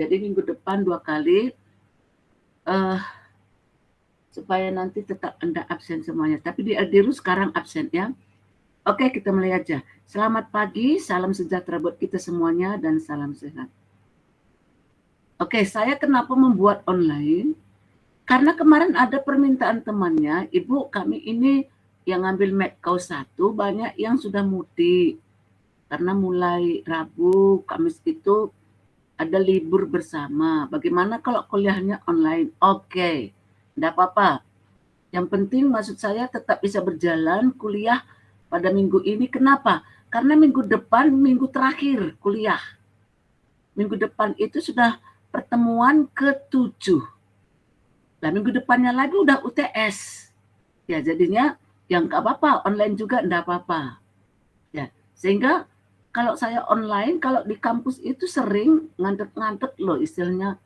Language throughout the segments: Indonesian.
Jadi minggu depan 2 kali, supaya nanti tetap Anda absen semuanya. Tapi di Adiru sekarang absen ya. Oke, kita mulai aja. Selamat pagi, salam sejahtera buat kita semuanya dan salam sehat. Oke, saya kenapa membuat online? Karena kemarin ada permintaan temannya, Ibu kami ini yang ngambil Medco 1 banyak yang sudah mudik. Karena mulai Rabu, Kamis itu ada libur bersama. Bagaimana kalau kuliahnya online? Oke, enggak apa-apa. Yang penting maksud saya tetap bisa berjalan kuliah pada minggu ini. Kenapa? Karena minggu depan, minggu terakhir kuliah. Minggu depan itu sudah pertemuan ke-7. Nah, minggu depannya lagi udah UTS. Ya, jadinya yang nggak apa-apa, online juga nggak apa-apa. Ya, sehingga kalau saya online, kalau di kampus itu sering ngantet-ngantet loh istilahnya,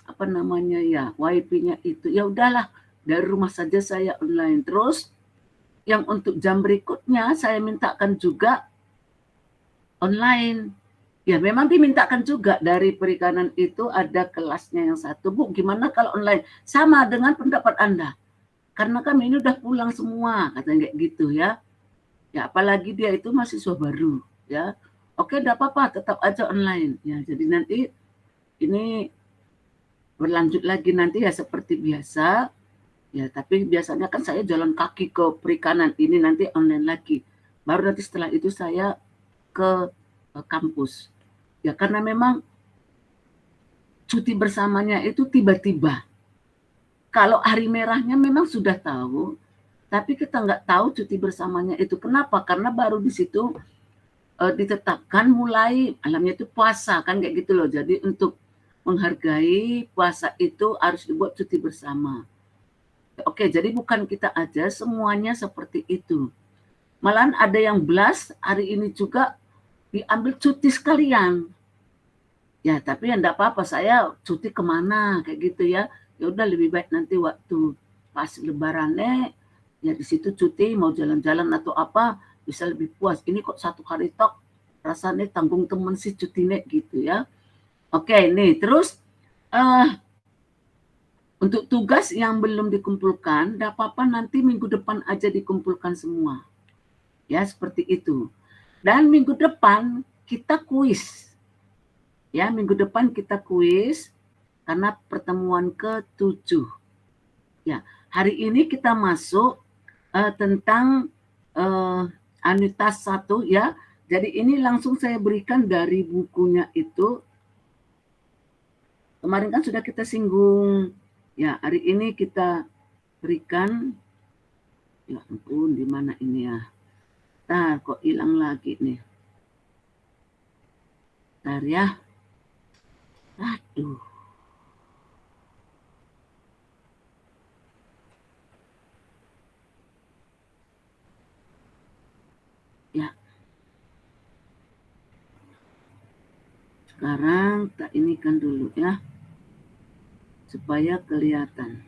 apa namanya ya, wifi-nya itu. Ya udahlah, dari rumah saja saya online. Terus yang untuk jam berikutnya saya mintakan juga online. Ya memang dimintakan juga dari perikanan itu ada kelasnya yang satu. Bu, gimana kalau online? Sama dengan pendapat Anda. Karena kami ini udah pulang semua, katanya kayak gitu ya. Ya apalagi dia itu mahasiswa baru ya. Oke, enggak apa-apa, tetap aja online. Ya, jadi nanti ini berlanjut lagi nanti ya seperti biasa. Ya, tapi biasanya kan saya jalan kaki ke perikanan, ini nanti online lagi. Baru nanti setelah itu saya ke kampus. Ya karena memang cuti bersamanya itu tiba-tiba. Kalau hari merahnya memang sudah tahu, tapi kita nggak tahu cuti bersamanya itu. Kenapa? Karena baru di situ ditetapkan mulai alamnya itu puasa kan kayak gitu loh. Jadi untuk menghargai puasa itu harus dibuat cuti bersama. Oke, jadi bukan kita aja, semuanya seperti itu. Malahan ada yang blast hari ini juga diambil cuti sekalian. Ya, tapi ya enggak apa-apa, saya cuti kemana, kayak gitu ya. Ya udah lebih baik nanti waktu pas lebarannya, ya di situ cuti, mau jalan-jalan atau apa, bisa lebih puas. Ini kok 1 hari tok, rasanya tanggung temen sih cutinya gitu ya. Oke, nih terus untuk tugas yang belum dikumpulkan, enggak apa-apa nanti minggu depan aja dikumpulkan semua. Ya, seperti itu. Dan minggu depan kita kuis. Ya, minggu depan kita kuis karena pertemuan ke-7. Ya, hari ini kita masuk tentang anuitas 1 ya. Jadi ini langsung saya berikan dari bukunya itu. Kemarin kan sudah kita singgung. Ya, hari ini kita berikan. Ya ampun, di mana ini ya? Nah, kok hilang lagi nih. Bentar ya. Aduh. Ya. Sekarang kita inikan dulu ya. Supaya kelihatan.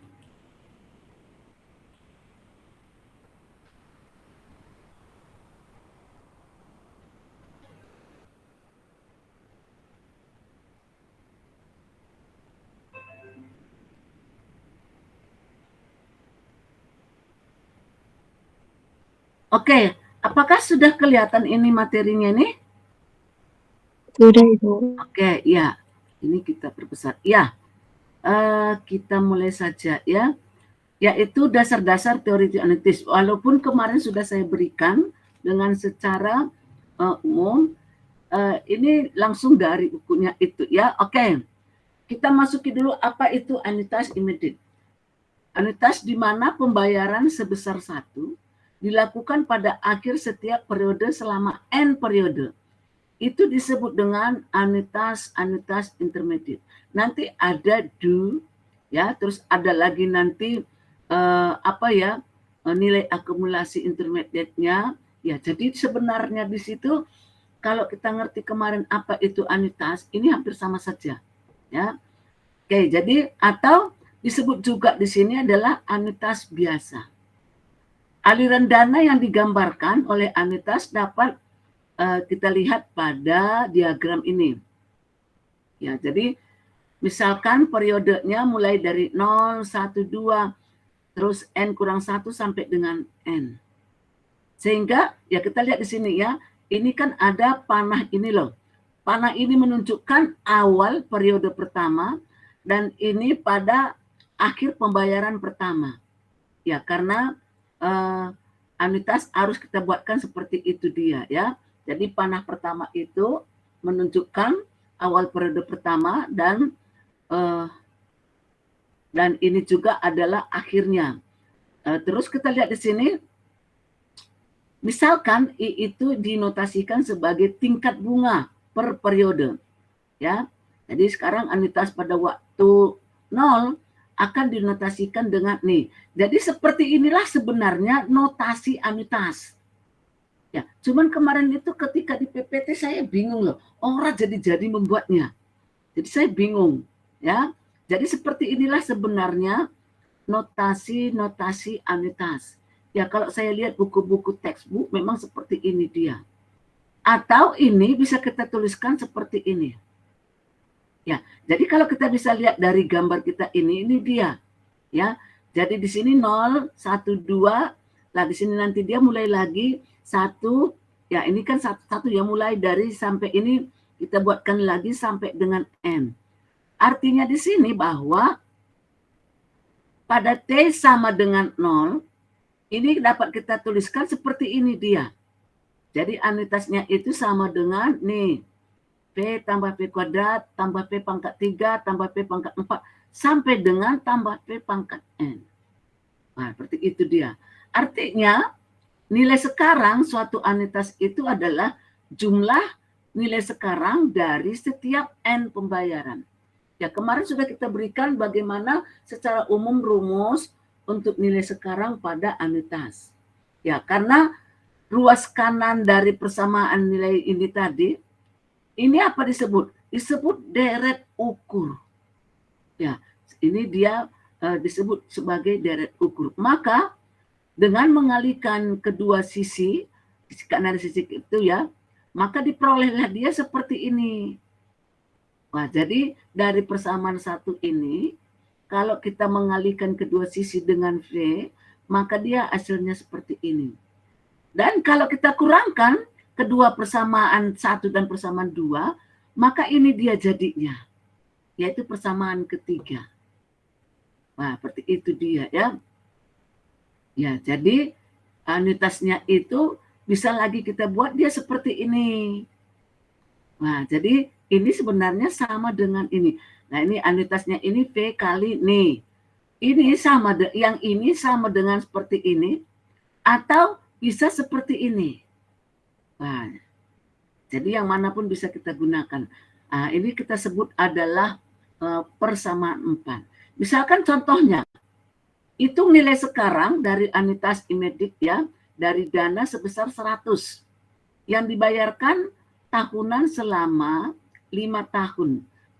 Oke, apakah sudah kelihatan ini materinya nih? Sudah, Ibu. Oke, ya. Ini kita perbesar. Ya, kita mulai saja ya. Yaitu dasar-dasar teori analitis. Walaupun kemarin sudah saya berikan dengan secara umum, ini langsung dari bukunya itu ya. Oke, kita masuki dulu apa itu anuitas immediate. Anuitas di mana pembayaran sebesar 1 dilakukan pada akhir setiap periode selama N periode. Itu disebut dengan anuitas intermediate. Nanti ada due ya, terus ada lagi nanti nilai akumulasi intermediate-nya. Ya, jadi sebenarnya di situ kalau kita ngerti kemarin apa itu anuitas, ini hampir sama saja. Ya. Oke, jadi atau disebut juga di sini adalah anuitas biasa. Aliran dana yang digambarkan oleh anuitas dapat kita lihat pada diagram ini. Ya, jadi Misalkan periodenya mulai dari 0, 1, 2, terus N kurang 1 sampai dengan N. Sehingga ya kita lihat di sini ya, ini kan ada panah ini loh. Panah ini menunjukkan awal periode pertama dan ini pada akhir pembayaran pertama. Ya, karena anuitas harus kita buatkan seperti itu dia ya. Jadi panah pertama itu menunjukkan awal periode pertama dan ini juga adalah akhirnya. Terus kita lihat di sini, misalkan I itu dinotasikan sebagai tingkat bunga per periode, ya. Jadi sekarang anuitas pada waktu 0 akan dinotasikan dengan nih. Jadi seperti inilah sebenarnya notasi anuitas. Ya, cuman kemarin itu ketika di PPT saya bingung loh, orang jadi membuatnya. Jadi saya bingung, ya. Jadi seperti inilah sebenarnya notasi anuitas. Ya kalau saya lihat buku-buku textbook memang seperti ini dia. Atau ini bisa kita tuliskan seperti ini. Ya, jadi kalau kita bisa lihat dari gambar kita ini dia. Ya, jadi di sini 0, 1, 2. Nah di sini nanti dia mulai lagi 1. Ya ini kan 1 ya mulai dari sampai ini kita buatkan lagi sampai dengan N. Artinya di sini bahwa pada T sama dengan 0, ini dapat kita tuliskan seperti ini dia. Jadi anuitasnya itu sama dengan nih, P tambah P kuadrat tambah P pangkat 3 tambah P pangkat 4 sampai dengan tambah P pangkat N. Nah, seperti itu dia. Artinya nilai sekarang suatu anuitas itu adalah jumlah nilai sekarang dari setiap N pembayaran. Ya, kemarin sudah kita berikan bagaimana secara umum rumus untuk nilai sekarang pada anuitas. Ya, karena ruas kanan dari persamaan nilai ini tadi, ini apa disebut? Disebut deret ukur. Ya, ini dia disebut sebagai deret ukur. Maka dengan mengalihkan kedua sisi kanan sisi itu ya, maka diperolehlah dia seperti ini. Nah, jadi dari persamaan satu ini, kalau kita mengalihkan kedua sisi dengan V, maka dia hasilnya seperti ini. Dan kalau kita kurangkan kedua persamaan 1 dan persamaan 2, maka ini dia jadinya, yaitu persamaan ketiga. Nah, seperti itu dia ya. Ya, jadi anuitasnya itu bisa lagi kita buat dia seperti ini. Nah, jadi ini sebenarnya sama dengan ini. Nah, ini anuitasnya ini V kali nih. Ini sama, yang ini sama dengan seperti ini, atau bisa seperti ini. Nah, jadi yang manapun bisa kita gunakan. Nah, ini kita sebut adalah persamaan 4. Misalkan contohnya, hitung nilai sekarang dari anuitas imedik ya, dari dana sebesar 100 yang dibayarkan tahunan selama 5 tahun.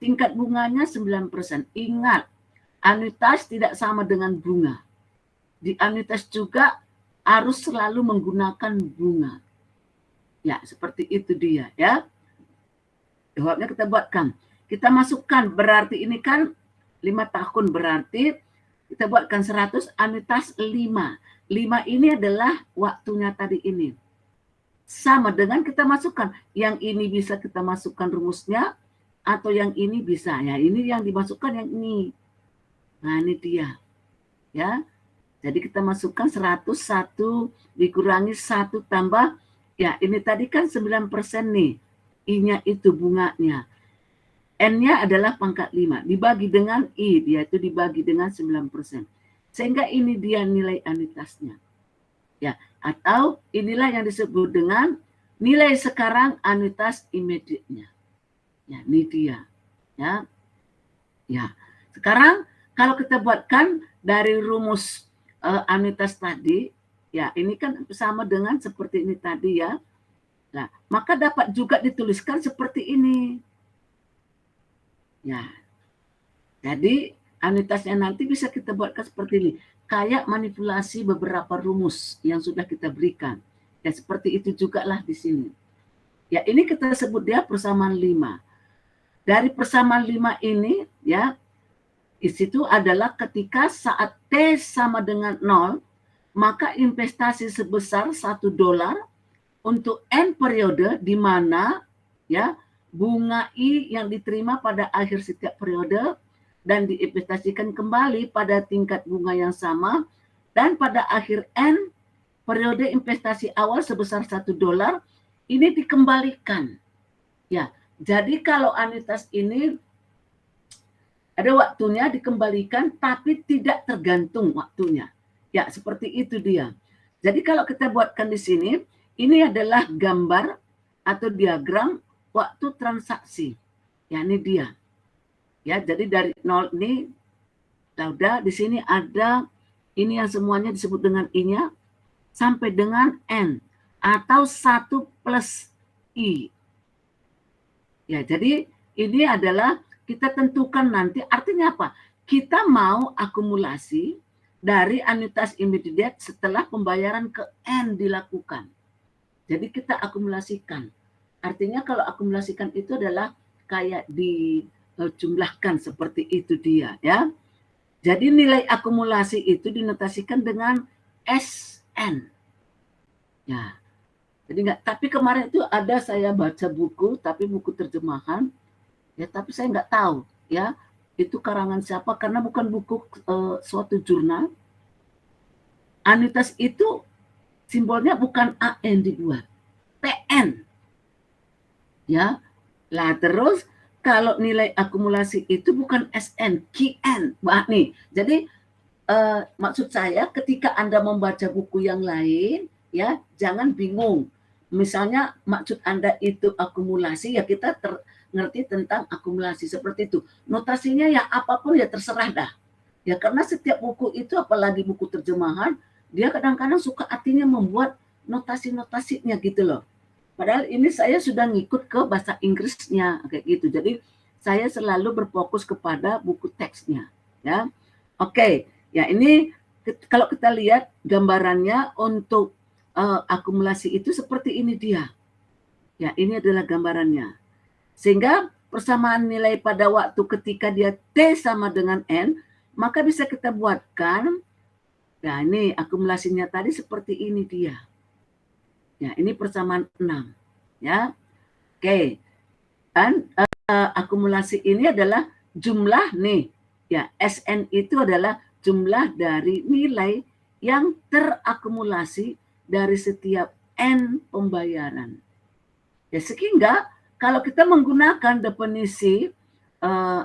Tingkat bunganya 9%. Ingat, anuitas tidak sama dengan bunga. Di anuitas juga harus selalu menggunakan bunga. Ya, seperti itu dia ya. Jawabnya kita buatkan. Kita masukkan, berarti ini kan 5 tahun, berarti kita buatkan 100, anuitas 5. 5 ini adalah waktunya tadi ini. Sama dengan kita masukkan. Yang ini bisa kita masukkan rumusnya, atau yang ini bisa. Ya, ini yang dimasukkan yang ini. Nah, ini dia. Ya. Jadi kita masukkan 101 dikurangi 1 tambah, ya ini tadi kan 9% nih. I-nya itu bunganya. N-nya adalah pangkat 5. Dibagi dengan I, yaitu dibagi dengan 9%. Sehingga ini dia nilai anuitasnya. Ya, atau inilah yang disebut dengan nilai sekarang anuitas imediatnya. Ya, ini dia. Ya. Ya. Sekarang kalau kita buatkan dari rumus anuitas tadi, ya ini kan sama dengan seperti ini tadi ya. Nah, maka dapat juga dituliskan seperti ini. Ya. Jadi anuitasnya nanti bisa kita buatkan seperti ini. Kayak manipulasi beberapa rumus yang sudah kita berikan. Ya seperti itu juga lah di sini. Ya ini kita sebut dia persamaan 5. Dari persamaan 5 ini ya. Di situ adalah ketika saat T sama dengan 0, maka investasi sebesar $1 untuk N periode di mana ya bunga I yang diterima pada akhir setiap periode dan diinvestasikan kembali pada tingkat bunga yang sama, dan pada akhir N periode investasi awal sebesar $1 ini dikembalikan. Ya, jadi kalau anuitas ini ada waktunya dikembalikan tapi tidak tergantung waktunya. Ya, seperti itu dia. Jadi kalau kita buatkan di sini, ini adalah gambar atau diagram waktu transaksi. Ya, ini dia. Ya, jadi dari 0 ini udah di sini ada ini yang semuanya disebut dengan I-nya sampai dengan N atau 1 plus I. Ya, jadi ini adalah kita tentukan nanti, artinya apa? Kita mau akumulasi dari anuitas immediate setelah pembayaran ke N dilakukan. Jadi kita akumulasikan. Artinya kalau akumulasikan itu adalah kayak dijumlahkan seperti itu dia, ya. Jadi nilai akumulasi itu dinotasikan dengan SN. Ya. Jadi tapi kemarin itu ada saya baca buku, tapi buku terjemahan. Ya, tapi saya nggak tahu ya itu karangan siapa karena bukan buku suatu jurnal. Anuitas itu simbolnya bukan AN dibuat, PN. Ya, lah terus kalau nilai akumulasi itu bukan SN, QN. Wah nih, jadi maksud saya ketika Anda membaca buku yang lain, ya jangan bingung. Misalnya maksud Anda itu akumulasi, ya kita ngerti tentang akumulasi seperti itu. Notasinya ya apapun ya terserah dah. Ya karena setiap buku itu apalagi buku terjemahan, dia kadang-kadang suka artinya membuat notasi-notasinya gitu loh. Padahal ini saya sudah ngikut ke bahasa Inggrisnya kayak gitu. Jadi saya selalu berfokus kepada buku teksnya, ya. Oke, ya ini kalau kita lihat gambarannya untuk akumulasi itu seperti ini dia. Ya, ini adalah gambarannya. Sehingga persamaan nilai pada waktu ketika dia T sama dengan N, maka bisa kita buatkan, nah ini akumulasinya tadi seperti ini dia. Ya, ini persamaan 6. Ya, oke. Dan akumulasi ini adalah jumlah nih. Ya, SN itu adalah jumlah dari nilai yang terakumulasi dari setiap N pembayaran. Ya, sehingga kalau kita menggunakan definisi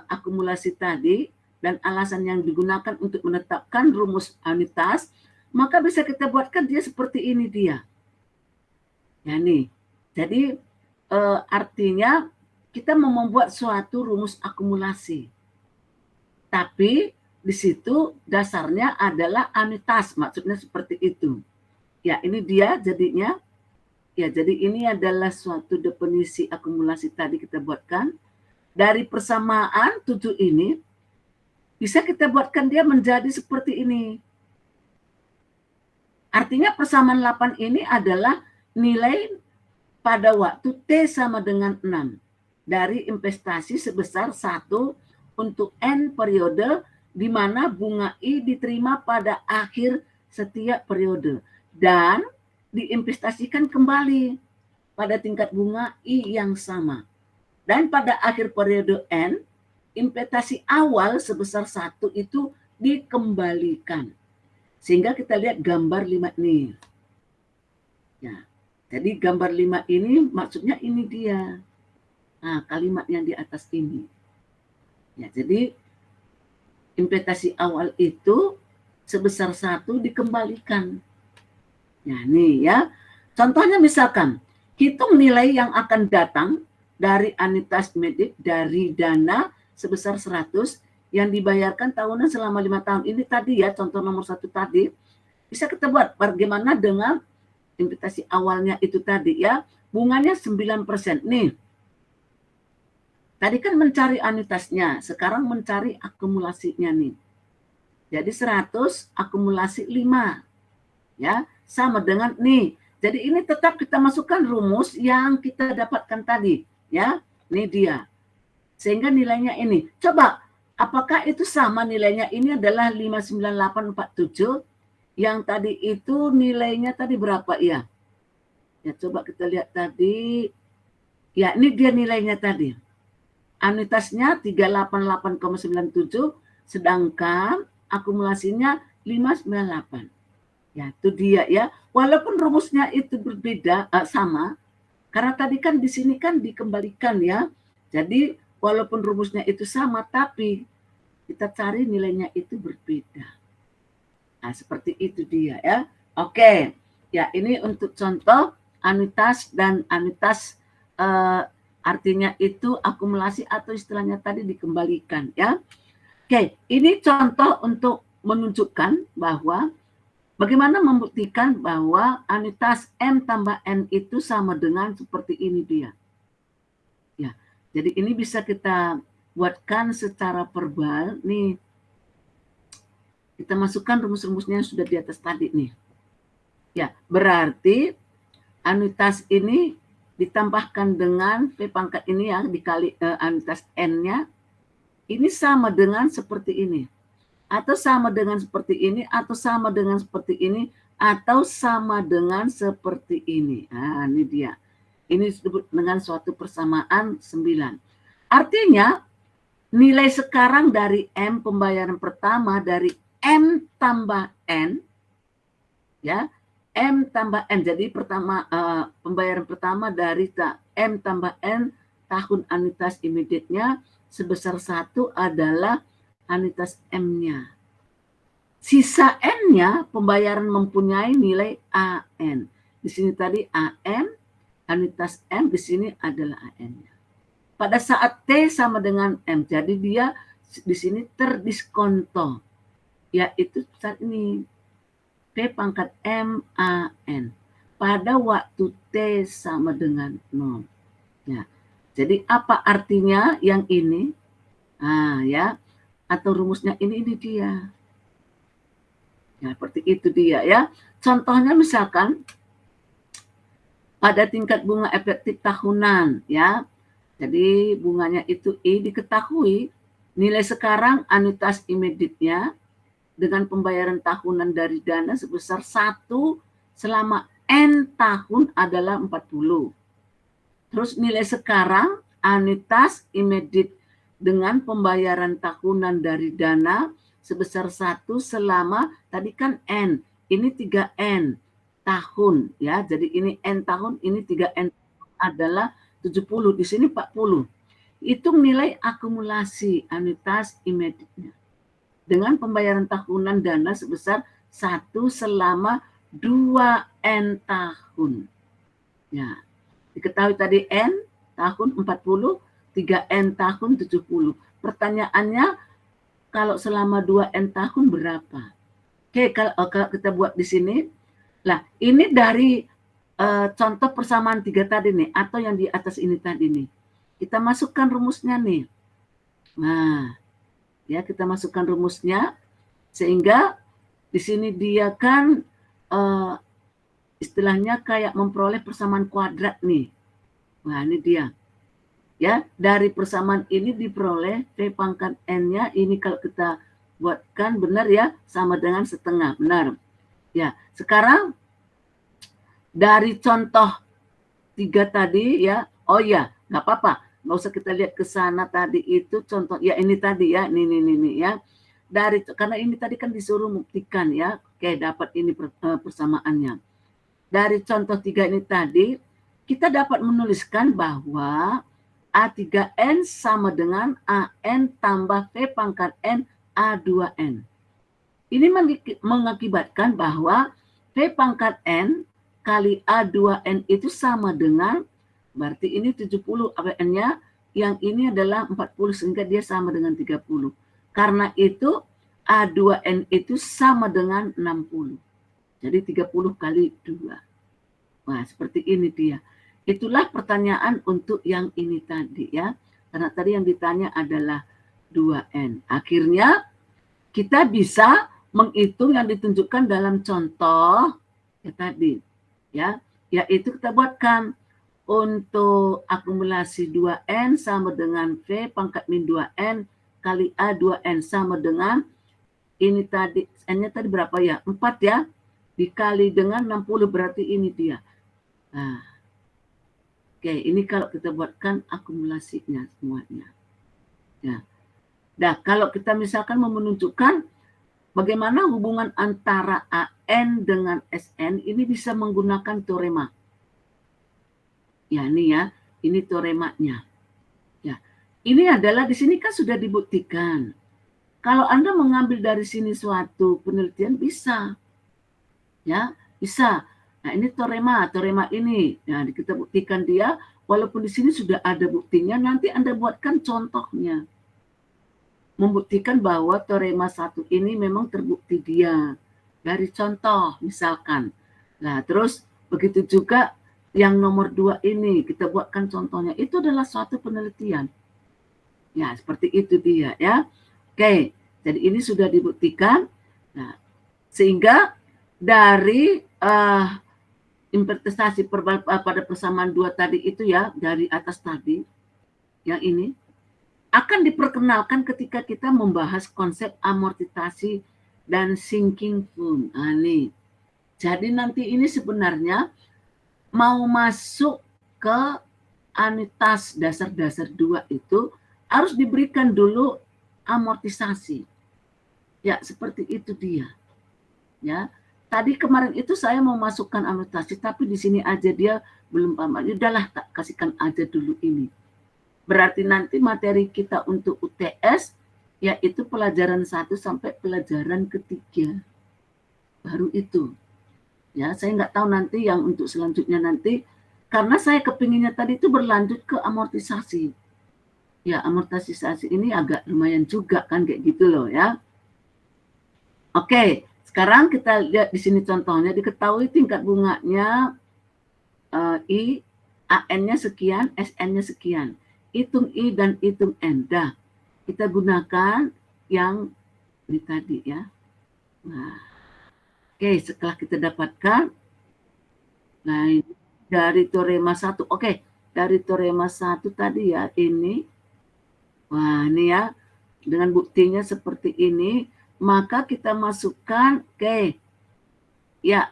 akumulasi tadi dan alasan yang digunakan untuk menetapkan rumus anuitas, maka bisa kita buatkan dia seperti ini dia. Ya nih, jadi artinya kita mau membuat suatu rumus akumulasi. Tapi di situ dasarnya adalah anuitas, maksudnya seperti itu. Ya, ini dia jadinya. Ya, jadi ini adalah suatu definisi akumulasi tadi kita buatkan. Dari persamaan 7 ini, bisa kita buatkan dia menjadi seperti ini. Artinya persamaan 8 ini adalah nilai pada waktu T sama dengan 6. Dari investasi sebesar 1 untuk N periode, di mana bunga I diterima pada akhir setiap periode. Dan diinvestasikan kembali pada tingkat bunga I yang sama. Dan pada akhir periode N, investasi awal sebesar 1 itu dikembalikan. Sehingga kita lihat gambar 5 ini. Ya, jadi gambar 5 ini maksudnya ini dia. Nah, kalimat yang di atas ini. Ya, jadi investasi awal itu sebesar 1 dikembalikan. Nah, nih ya. Contohnya misalkan, hitung nilai yang akan datang dari anuitas medik dari dana sebesar 100 yang dibayarkan tahunan selama 5 tahun. Ini tadi ya, contoh nomor 1 tadi. Bisa kita buat bagaimana dengan investasi awalnya itu tadi ya. Bunganya 9%. Nih. Tadi kan mencari anuitasnya, sekarang mencari akumulasinya nih. Jadi 100 akumulasi 5. Ya, sama dengan nih. Jadi ini tetap kita masukkan rumus yang kita dapatkan tadi, ya. Ini dia. Sehingga nilainya ini. Coba Apakah itu sama nilainya? Ini adalah 59847. Yang tadi itu nilainya tadi berapa ya? Ya coba kita lihat tadi. Ya ini dia nilainya tadi. Anuitasnya 388,97, sedangkan akumulasinya 598. Ya itu dia ya. Walaupun rumusnya itu berbeda, sama. Karena tadi kan di sini kan dikembalikan ya. Jadi walaupun rumusnya itu sama, tapi kita cari nilainya itu berbeda. Nah, seperti itu dia ya. Oke, ya ini untuk contoh anuitas dan anuitas artinya itu akumulasi atau istilahnya tadi dikembalikan ya. Oke, ini contoh untuk menunjukkan bahwa bagaimana membuktikan bahwa anuitas M tambah N itu sama dengan seperti ini dia. Ya, jadi ini bisa kita buatkan secara verbal nih. Kita masukkan rumus-rumusnya yang sudah di atas tadi nih. Ya, berarti anuitas ini ditambahkan dengan P pangkat ini yang dikali anuitas N-nya. Ini sama dengan seperti ini. Atau sama dengan seperti ini, atau sama dengan seperti ini, atau sama dengan seperti ini. Nah, ini dia. Ini disebut dengan suatu persamaan 9. Artinya, nilai sekarang dari M pembayaran pertama dari M tambah N, ya, M tambah N. Jadi pertama pembayaran pertama dari M tambah N tahun anuitas immediate-nya sebesar 1 adalah anuitas M-nya. Sisa N-nya pembayaran mempunyai nilai AN. Di sini tadi AN, anuitas M, di sini adalah AN-nya. Pada saat T sama dengan M, jadi dia di sini terdiskonto, yaitu saat ini P pangkat MAN pada waktu T sama dengan 0. Ya. Jadi apa artinya yang ini? Nah, ya. Atau rumusnya ini dia. Ya, seperti itu dia ya. Contohnya misalkan pada tingkat bunga efektif tahunan ya. Jadi bunganya itu I, diketahui nilai sekarang anuitas immediate-nya dengan pembayaran tahunan dari dana sebesar 1 selama N tahun adalah 40. Terus nilai sekarang anuitas immediate dengan pembayaran tahunan dari dana sebesar 1 selama tadi kan N, ini 3N tahun ya. Jadi ini N tahun, ini 3N adalah 70, di sini 40. Hitung nilai akumulasi anuitas immediate-nya dengan pembayaran tahunan dana sebesar 1 selama 2N tahun. Ya, diketahui tadi N tahun 40, 3N tahun 70. Pertanyaannya, kalau selama 2N tahun berapa? Oke, kalau kita buat di sini, lah ini dari contoh persamaan 3 tadi nih, atau yang di atas ini tadi nih. Kita masukkan rumusnya nih. Nah, ya kita masukkan rumusnya sehingga di sini dia kan istilahnya kayak memperoleh persamaan kuadrat nih. Nah, ini dia. Ya, dari persamaan ini diperoleh P pangkat N-nya ini kalau kita buatkan benar ya, sama dengan setengah, benar. Ya, sekarang dari contoh 3 tadi ya, oh ya, nggak apa-apa. Nggak usah kita lihat ke sana tadi itu contoh, ya ini tadi ya, nih ya. Karena ini tadi kan disuruh buktikan ya, oke dapat ini persamaannya. Dari contoh 3 ini tadi, kita dapat menuliskan bahwa A3N sama dengan AN tambah P pangkat N A2N. Ini mengakibatkan bahwa P pangkat N kali A2N itu sama dengan, berarti ini 70 AN-nya, yang ini adalah 40 sehingga dia sama dengan 30. Karena itu A2N itu sama dengan 60. Jadi 30 kali 2. Nah, seperti ini dia. Itulah pertanyaan untuk yang ini tadi ya. Karena tadi yang ditanya adalah 2N. Akhirnya kita bisa menghitung yang ditunjukkan dalam contoh ya tadi. Ya, yaitu kita buatkan untuk akumulasi 2N sama dengan V pangkat min 2N kali A 2N sama dengan ini tadi, N-nya tadi berapa ya? 4 ya. Dikali dengan 60 berarti ini dia. Nah, oke, ini kalau kita buatkan akumulasinya semuanya. Ya. Nah, kalau kita misalkan mau menunjukkan bagaimana hubungan antara AN dengan SN, ini bisa menggunakan teorema. Ya, ini ya, ini teoremanya. Ya, ini adalah di sini kan sudah dibuktikan. Kalau Anda mengambil dari sini suatu penelitian bisa. Ya, bisa. Nah, ini teorema ini. Nah, kita buktikan dia, walaupun di sini sudah ada buktinya, nanti Anda buatkan contohnya. Membuktikan bahwa teorema 1 ini memang terbukti dia. Dari contoh, misalkan. Nah, terus begitu juga yang nomor 2 ini, kita buatkan contohnya. Itu adalah suatu penelitian. Ya, seperti itu dia ya. Oke, jadi ini sudah dibuktikan. Nah, sehingga dari interpretasi pada persamaan 2 tadi itu ya, dari atas tadi, yang ini, akan diperkenalkan ketika kita membahas konsep amortisasi dan sinking fund. Nah, nih. Jadi nanti ini sebenarnya mau masuk ke anuitas dasar-dasar 2 itu harus diberikan dulu amortisasi. Ya, seperti itu dia. Ya. Tadi kemarin itu saya mau masukkan amortisasi, tapi di sini aja dia belum paham. Udahlah, tak kasihkan aja dulu ini. Berarti nanti materi kita untuk UTS yaitu pelajaran 1 sampai pelajaran ketiga. Baru itu. Ya, saya nggak tahu nanti yang untuk selanjutnya nanti, karena saya kepinginnya tadi itu berlanjut ke amortisasi. Ya, amortisasi ini agak lumayan juga kan kayak gitu loh ya. Oke, sekarang kita lihat di sini contohnya, diketahui tingkat bunganya I, AN-nya sekian, SN-nya sekian. Hitung I dan hitung N. Dah, kita gunakan yang ini tadi ya. Nah, oke, setelah kita dapatkan, nah ini dari teorema 1. Oke, dari teorema 1 tadi ya, ini. Wah, ini ya, dengan buktinya seperti ini, maka kita masukkan, oke, ya,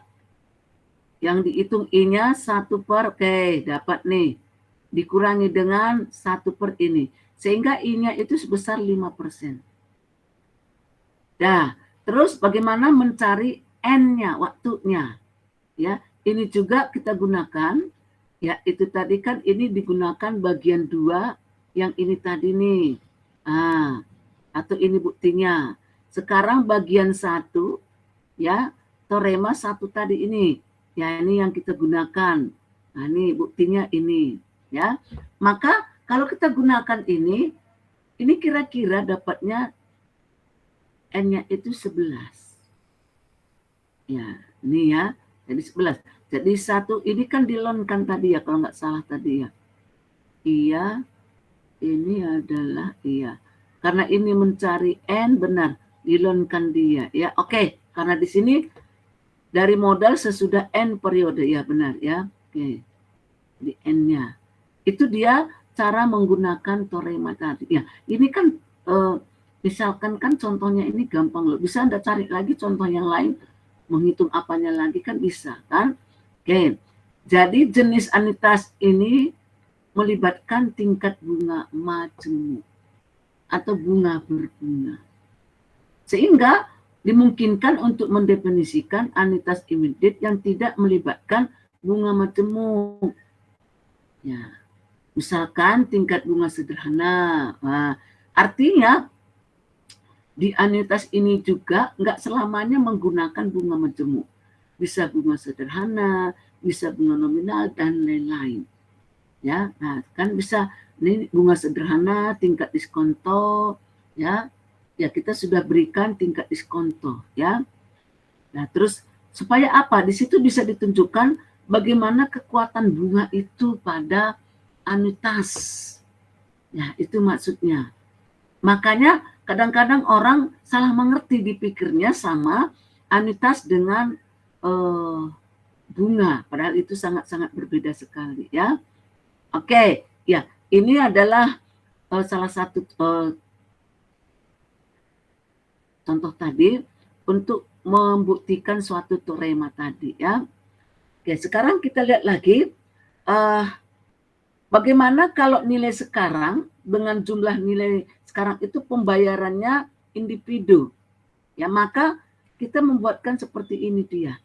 yang dihitung I-nya 1 per, oke, dapat nih. Dikurangi dengan 1 per ini. Sehingga I-nya itu sebesar 5%. Nah, terus bagaimana mencari N-nya, waktunya. Ya, ini juga kita gunakan. Ya, itu tadi kan ini digunakan bagian 2, yang ini tadi nih. Atau ini buktinya. Sekarang bagian 1, ya, teorema 1 tadi ini. Ya, ini yang kita gunakan. Nah, ini buktinya ini. Ya, maka kalau kita gunakan ini kira-kira dapatnya N-nya itu 11. Ya, ini ya, jadi 11. Jadi 1 ini kan dilonkan tadi ya, kalau nggak salah tadi ya. Iya, ini adalah iya. Karena ini mencari N, benar, dilonkan dia. Ya, oke. Karena di sini dari modal sesudah N periode, ya benar ya. Oke, di N-nya. Itu dia cara menggunakan teorema tadi. Ya, ini kan misalkan kan contohnya ini gampang loh. Bisa Anda cari lagi contoh yang lain, menghitung apanya lagi kan bisa kan. Oke, jadi jenis anuitas ini melibatkan tingkat bunga majemuk atau bunga berbunga. Sehingga dimungkinkan untuk mendefinisikan anuitas immediate yang tidak melibatkan bunga majemuk. Ya. Misalkan tingkat bunga sederhana. Nah, artinya di anuitas ini juga nggak selamanya menggunakan bunga majemuk. Bisa bunga sederhana, bisa bunga nominal, dan lain-lain. Ya, nah kan bisa ini bunga sederhana, tingkat diskonto, ya. Ya, kita sudah berikan tingkat diskonto, ya. Nah, terus supaya apa? Di situ bisa ditunjukkan bagaimana kekuatan bunga itu pada anuitas. Ya, itu maksudnya. Makanya kadang-kadang orang salah mengerti dipikirnya sama anuitas dengan bunga. Padahal itu sangat-sangat berbeda sekali ya. Oke, ya ini adalah salah satu contoh tadi untuk membuktikan suatu teorema tadi ya. Oke, sekarang kita lihat lagi bagaimana kalau nilai sekarang dengan jumlah nilai sekarang itu pembayarannya individu. Ya, maka kita membuatkan seperti ini dia.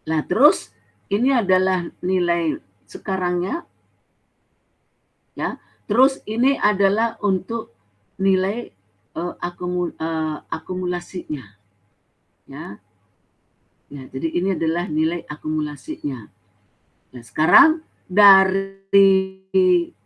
Nah, terus ini adalah nilai sekarangnya. Ya, terus ini adalah untuk nilai akumulasinya. Ya. Ya, jadi ini adalah nilai akumulasinya. Nah, sekarang dari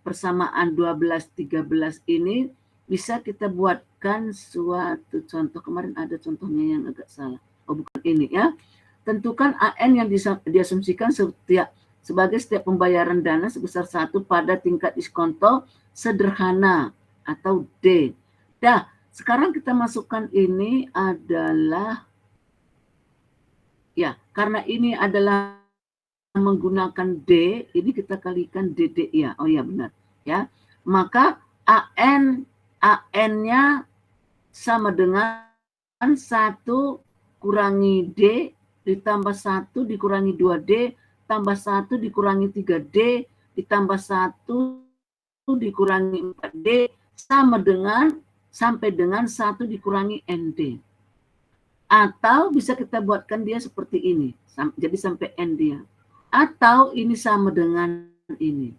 persamaan 12-13 ini bisa kita buatkan suatu contoh. Kemarin ada contohnya yang agak salah. Oh, bukan ini ya. Tentukan AN yang diasumsikan sebagai setiap pembayaran dana sebesar 1 pada tingkat diskonto sederhana atau D. Nah, sekarang kita masukkan ini adalah ya, karena ini adalah menggunakan D, ini kita kalikan DD ya. Oh ya benar ya. Maka AN-nya sama dengan 1 kurangi D ditambah 1 dikurangi 2D tambah 1 dikurangi 3D ditambah 1 dikurangi 4D sama dengan sampai dengan 1 dikurangi ND. Atau bisa kita buatkan dia seperti ini. Jadi sampai N dia. Atau ini sama dengan ini.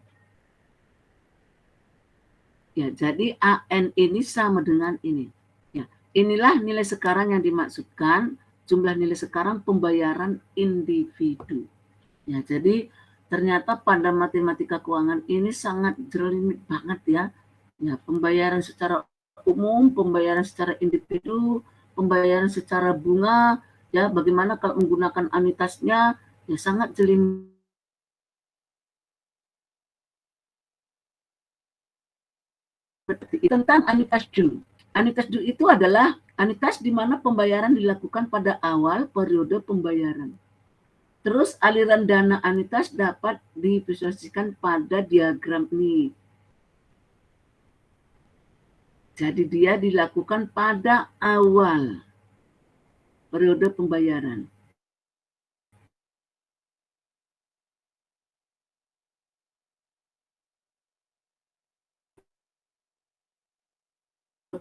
Ya, jadi AN ini sama dengan ini. Ya, inilah nilai sekarang yang dimaksudkan, jumlah nilai sekarang pembayaran individu. Ya, jadi ternyata pada matematika keuangan ini sangat jelimet banget ya. Ya, pembayaran secara umum, pembayaran secara individu, pembayaran secara bunga, ya bagaimana kalau menggunakan anuitasnya, ya sangat jeli. Tentang anuitas due. Anuitas due itu adalah anuitas di mana pembayaran dilakukan pada awal periode pembayaran. Terus aliran dana anuitas dapat divisualisasikan pada diagram ini. Jadi dia dilakukan pada awal periode pembayaran.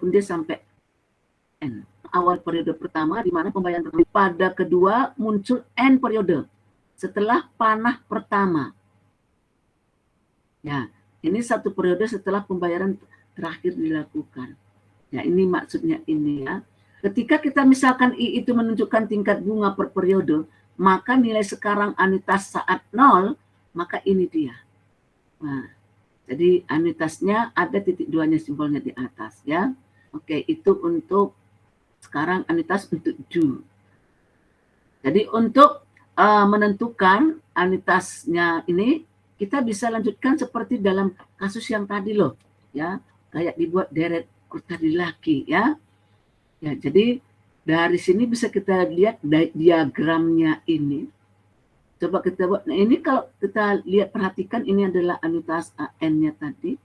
Dia sampai N. Awal periode pertama di mana pembayaran pertama. Pada kedua muncul N periode setelah panah pertama. Ya, ini 1 periode setelah pembayaran terakhir dilakukan. Ya, ini maksudnya ini ya. Ketika kita misalkan I itu menunjukkan tingkat bunga per periode, maka nilai sekarang anuitas saat 0, maka ini dia. Nah, jadi anuitasnya ada titik 2-nya simbolnya di atas ya. Oke, itu untuk sekarang anuitas untuk due. Jadi untuk menentukan anuitasnya ini, kita bisa lanjutkan seperti dalam kasus yang tadi loh, ya, kayak dibuat deret tadi lagi ya. Ya, jadi dari sini bisa kita lihat diagramnya ini. Coba kita buat. Nah, ini kalau kita lihat perhatikan ini adalah anuitas AN-nya tadi.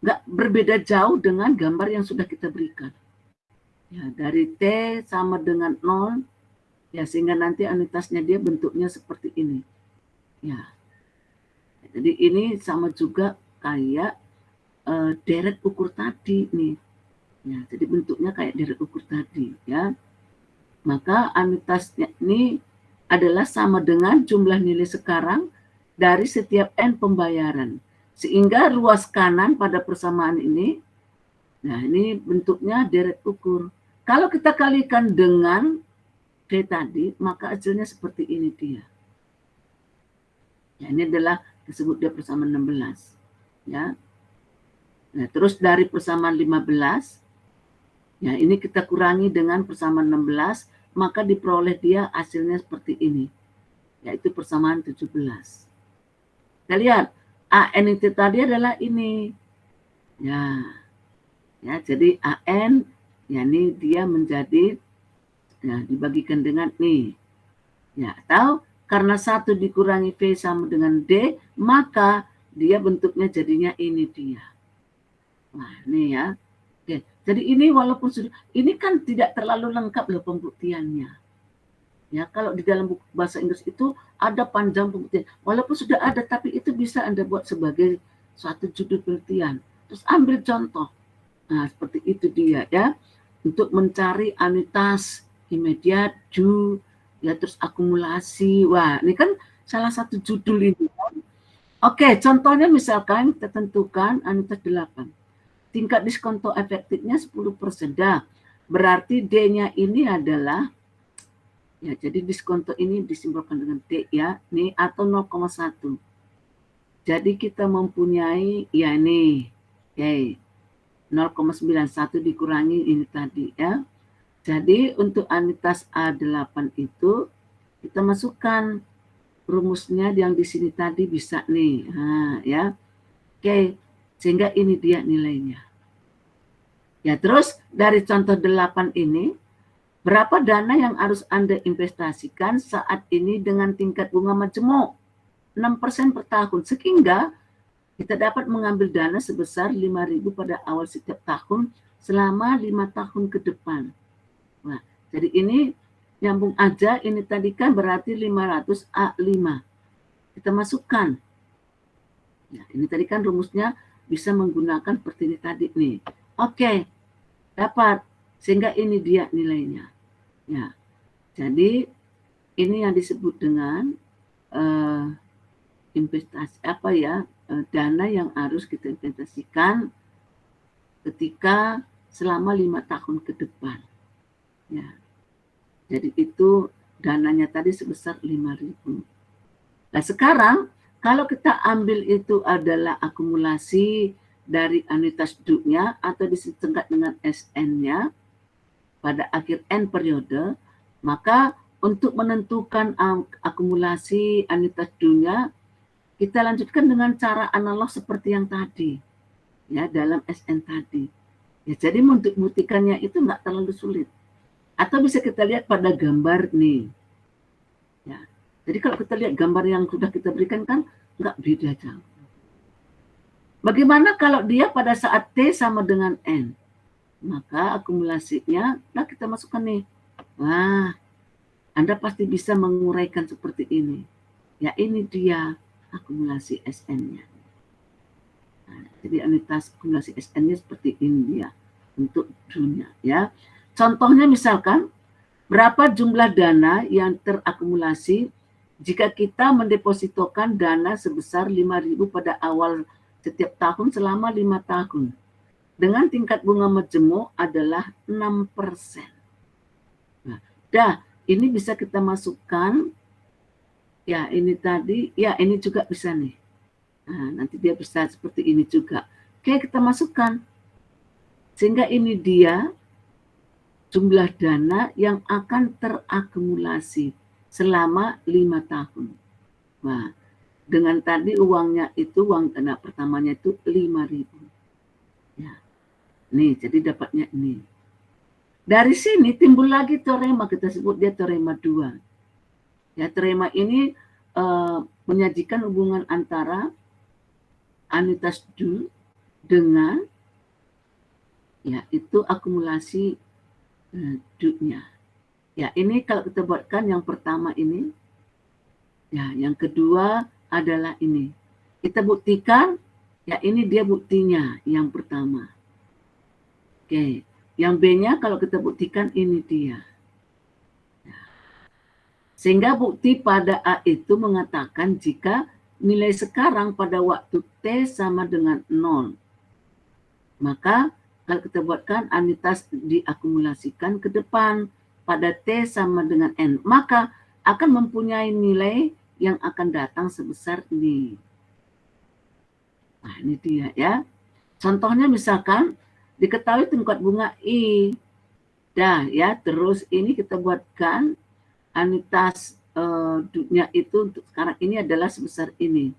Nggak berbeda jauh dengan gambar yang sudah kita berikan. Ya, dari T sama dengan 0, ya sehingga nanti anuitasnya dia bentuknya seperti ini. Ya, jadi ini sama juga kayak deret ukur tadi nih. Ya, jadi bentuknya kayak deret ukur tadi ya. Maka anuitasnya ini adalah sama dengan jumlah nilai sekarang dari setiap N pembayaran. Sehingga ruas kanan pada persamaan ini, nah ini bentuknya deret ukur. Kalau kita kalikan dengan D tadi, maka hasilnya seperti ini dia. Ya, ini adalah disebut dia persamaan 16. Ya. Nah, terus dari persamaan 15, ya ini kita kurangi dengan persamaan 16, maka diperoleh dia hasilnya seperti ini, yaitu persamaan 17. Kita lihat, AN itu tadi adalah ini. Ya, ya jadi AN, ya ini dia menjadi, ya dibagikan dengan nih. Ya, atau karena 1 dikurangi V sama dengan D, maka dia bentuknya jadinya ini dia. Nah, ini ya. Oke, jadi ini walaupun sudah, ini kan tidak terlalu lengkap loh pembuktiannya. Ya, kalau di dalam buku bahasa Inggris itu ada panjang pembuktian. Walaupun sudah ada, tapi itu bisa Anda buat sebagai suatu judul penelitian. Terus ambil contoh. Nah, seperti itu dia ya. Untuk mencari anuitas imediat, ya terus akumulasi. Wah, ini kan salah satu judul ini. Oke, contohnya misalkan kita tentukan anuitas 8. Tingkat diskonto efektifnya 10%. Dah, berarti D-nya ini adalah, ya jadi diskonto ini disimbolkan dengan D ya, ini atau 0,1. Jadi kita mempunyai, ya ini, oke, 0,91 dikurangi ini tadi ya. Jadi untuk anuitas A8 itu kita masukkan rumusnya yang di sini tadi bisa nih. Nah, ya. Oke, sehingga ini dia nilainya. Ya, terus dari contoh 8 ini, berapa dana yang harus Anda investasikan saat ini dengan tingkat bunga majemuk 6% per tahun, sehingga kita dapat mengambil dana sebesar 5.000 pada awal setiap tahun selama 5 tahun ke depan. Nah, jadi ini nyambung aja, ini tadi kan berarti 500 A5. Kita masukkan. Ya, ini tadi kan rumusnya bisa menggunakan seperti ini tadi nih. Oke, dapat. Sehingga ini dia nilainya. Ya, jadi ini yang disebut dengan investasi apa ya, dana yang harus kita investasikan ketika selama 5 tahun ke depan. Ya. Jadi itu dananya tadi sebesar 5.000. Nah, sekarang kalau kita ambil itu adalah akumulasi dari anuitas DU-nya atau disingkat dengan SN-nya pada akhir N periode, maka untuk menentukan akumulasi anuitas DU-nya, kita lanjutkan dengan cara analog seperti yang tadi, ya dalam SN tadi. Ya, jadi membuktikannya itu nggak terlalu sulit. Atau bisa kita lihat pada gambar nih. Ya, jadi kalau kita lihat gambar yang sudah kita berikan kan nggak beda jauh. Bagaimana kalau dia pada saat T sama dengan N? Maka akumulasinya, nah kita masukkan nih. Wah, Anda pasti bisa menguraikan seperti ini. Ya ini dia akumulasi SN-nya. Nah, jadi anuitas akumulasi SN-nya seperti ini dia untuk dunia ya. Contohnya misalkan berapa jumlah dana yang terakumulasi jika kita mendepositokan dana sebesar 5.000 pada awal setiap tahun selama 5 tahun. Dengan tingkat bunga majemuk adalah 6%. Nah, ini bisa kita masukkan. Ya, ini tadi, ya ini juga bisa nih. Nah, nanti dia bisa seperti ini juga. Oke, kita masukkan. Sehingga ini dia jumlah dana yang akan terakumulasi selama 5 tahun. Nah, dengan tadi uangnya itu, uang dana pertamanya itu 5.000. Ya. Nih, jadi dapatnya ini. Dari sini timbul lagi teorema, kita sebut dia teorema 2. Ya, teorema ini menyajikan hubungan antara anuitas DU dengan ya itu akumulasi DU-nya. Ya, ini kalau kita buatkan yang pertama ini, ya yang kedua adalah ini. Kita buktikan, ya ini dia buktinya yang pertama. Oke, yang B-nya kalau kita buktikan ini dia. Ya. Sehingga bukti pada A itu mengatakan jika nilai sekarang pada waktu T sama dengan 0, maka kalau kita buatkan anuitas diakumulasikan ke depan pada T sama dengan N, maka akan mempunyai nilai yang akan datang sebesar ini. Nah, ini dia ya. Contohnya misalkan diketahui tingkat bunga I. Dah ya, terus ini kita buatkan anuitas DU-nya itu untuk sekarang ini adalah sebesar ini.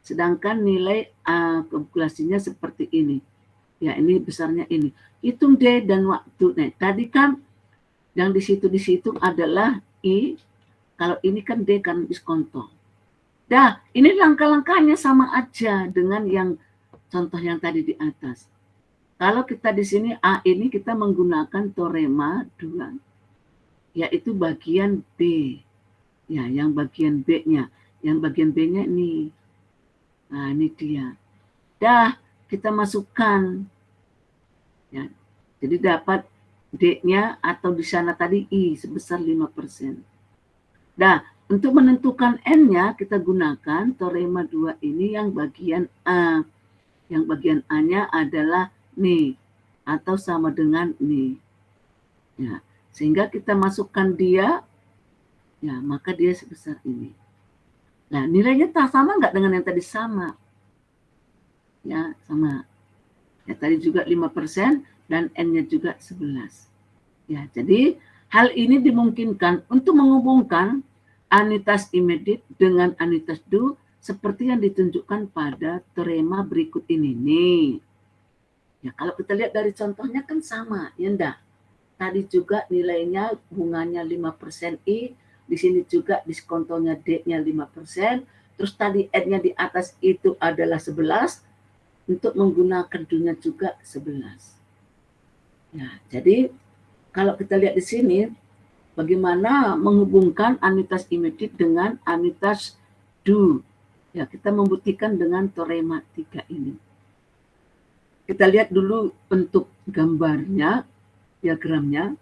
Sedangkan nilai kalkulasinya seperti ini. Ya, ini besarnya ini. Hitung D dan waktu. Nah, tadi kan yang di situ adalah I. Kalau ini kan D kan diskonto. Dah, ini langkah-langkahnya sama aja dengan yang contoh yang tadi di atas. Kalau kita di sini A ini kita menggunakan teorema 2, yaitu bagian B. Ya, yang bagian B-nya. Yang bagian B-nya ini. Nah, ini dia. Dah, kita masukkan. Ya, jadi dapat D-nya atau di sana tadi I sebesar 5%. Nah, untuk menentukan N-nya kita gunakan teorema 2 ini yang bagian A. Yang bagian A-nya adalah nih atau sama dengan nih. Ya, sehingga kita masukkan dia, ya maka dia sebesar ini. Nah, nilainya tak sama nggak dengan yang tadi? Sama. Ya, sama. Ya, tadi juga 5% dan N-nya juga 11. Ya, jadi hal ini dimungkinkan untuk menghubungkan anitas immediate dengan anitas do seperti yang ditunjukkan pada teorema berikut ini nih. Ya, kalau kita lihat dari contohnya kan sama, ya enggak? Tadi juga nilainya bunganya 5% I, di sini juga diskontonya D-nya 5%, terus tadi N-nya di atas itu adalah 11, untuk menggunakan do-nya juga 11. Ya, jadi kalau kita lihat di sini, bagaimana menghubungkan anitas immediate dengan anitas do. Ya, kita membuktikan dengan teorema 3 ini. Kita lihat dulu bentuk gambarnya, diagramnya.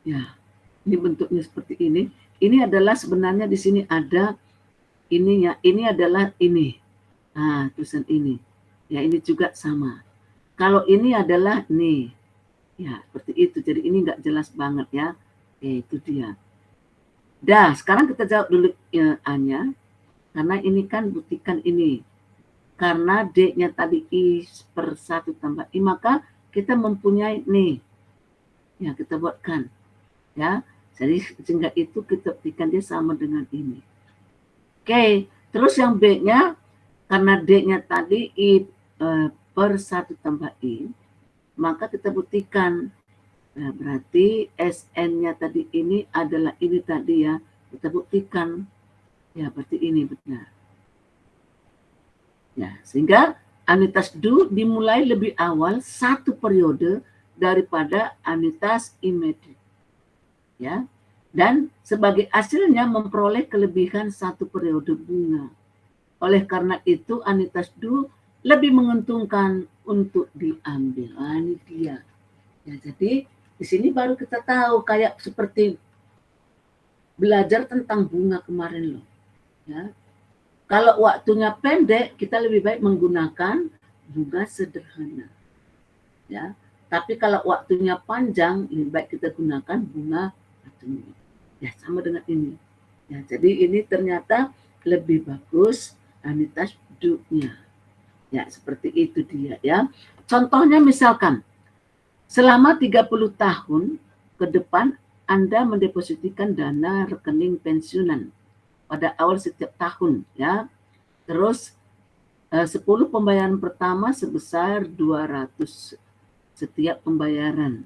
Ya, ini bentuknya seperti ini. Ini adalah sebenarnya di sini ada ininya. Ini adalah ini. Nah, tulisan ini. Ya, ini juga sama. Kalau ini adalah nih. Ya, seperti itu. Jadi ini nggak jelas banget ya. Itu dia. Dah, sekarang kita jawab dulu A-nya. Karena ini kan buktikan ini. Karena D-nya tadi I per 1 tambah I, maka kita mempunyai nih. Ya, kita buatkan. Ya, jadi sehingga itu kita buktikan dia sama dengan ini. Oke, terus yang B-nya, karena D-nya tadi I per 1 tambah I, maka kita buktikan. Nah, berarti SN-nya tadi ini adalah ini tadi ya. Kita buktikan. Ya, berarti ini benar. Ya, sehingga anitas do dimulai lebih awal satu periode daripada anitas immediate. Ya. Dan sebagai hasilnya memperoleh kelebihan satu periode bunga. Oleh karena itu anitas do lebih menguntungkan untuk diambil. Nah, ini dia. Ya, jadi di sini baru kita tahu kayak seperti belajar tentang bunga kemarin loh. Ya. Kalau waktunya pendek, kita lebih baik menggunakan bunga sederhana. Ya. Tapi kalau waktunya panjang, lebih baik kita gunakan bunga atomik. Ya, sama dengan ini. Ya, jadi ini ternyata lebih bagus anitas do-nya. Ya, seperti itu dia ya. Contohnya misalkan, selama 30 tahun ke depan Anda mendepositikan dana rekening pensiunan pada awal setiap tahun ya. Terus 10 pembayaran pertama sebesar 200 setiap pembayaran.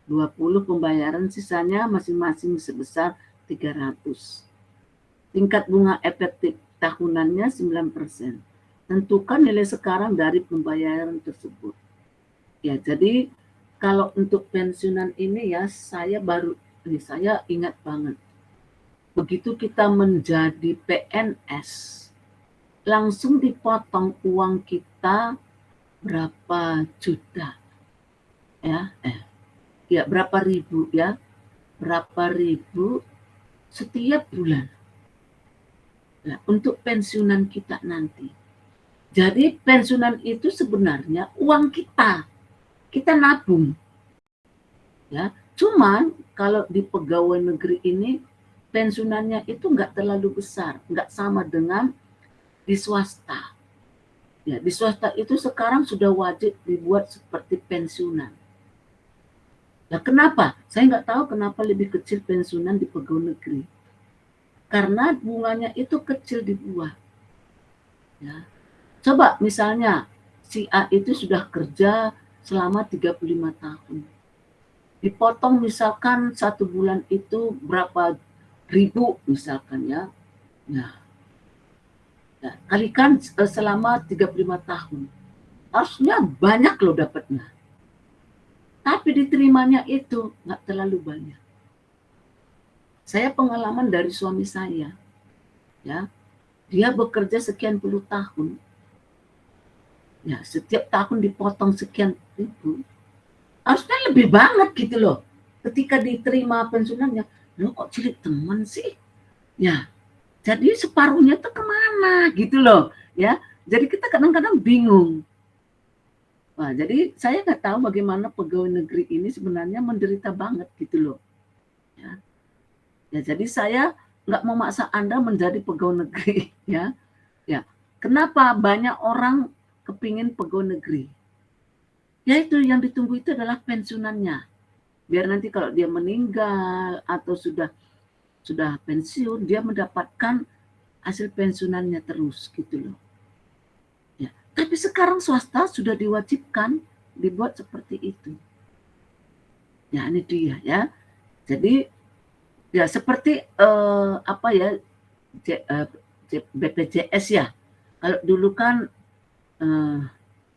20 pembayaran sisanya masing-masing sebesar 300. Tingkat bunga efektif tahunannya 9%. Tentukan nilai sekarang dari pembayaran tersebut. Ya, jadi kalau untuk pensiunan ini ya saya ingat banget. Begitu kita menjadi PNS, langsung dipotong uang kita berapa juta. Ya, berapa ribu ya. Berapa ribu setiap bulan. Nah, untuk pensiunan kita nanti. Jadi pensiunan itu sebenarnya uang kita. Kita nabung. Ya, cuman kalau di pegawai negeri ini pensiunannya itu nggak terlalu besar, nggak sama dengan di swasta. Ya, di swasta itu sekarang sudah wajib dibuat seperti pensiunan. Nah, kenapa? Saya nggak tahu kenapa lebih kecil pensiunan di pegawai negeri. Karena bunganya itu kecil dibuat. Ya. Coba misalnya si A itu sudah kerja selama 35 tahun. Dipotong misalkan 1 bulan itu berapa ribu misalkan ya. Nah, kalikan selama 35 tahun. harusnya banyak loh dapatnya. Tapi diterimanya itu nggak terlalu banyak. Saya pengalaman dari suami saya, ya, dia bekerja sekian puluh tahun, ya, setiap tahun dipotong sekian ribu, harusnya lebih banget gitu loh. Ketika diterima pensiunannya, lo kok cilik teman sih? Ya, jadi separuhnya tuh kemana gitu loh, ya. Jadi kita kadang-kadang bingung. Wah, jadi saya nggak tahu bagaimana pegawai negeri ini sebenarnya menderita banget gitu loh. Ya, ya jadi saya nggak mau maksa Anda menjadi pegawai negeri, ya. Ya, kenapa banyak orang kepingin pegawai negeri? Ya itu yang ditunggu itu adalah pensiunannya. Biar nanti kalau dia meninggal atau sudah pensiun, dia mendapatkan hasil pensiunannya terus gitu loh. Ya, tapi sekarang swasta sudah diwajibkan dibuat seperti itu. Ya, ini dia ya. Jadi ya seperti apa ya, BPJS ya. Kalau dulu kan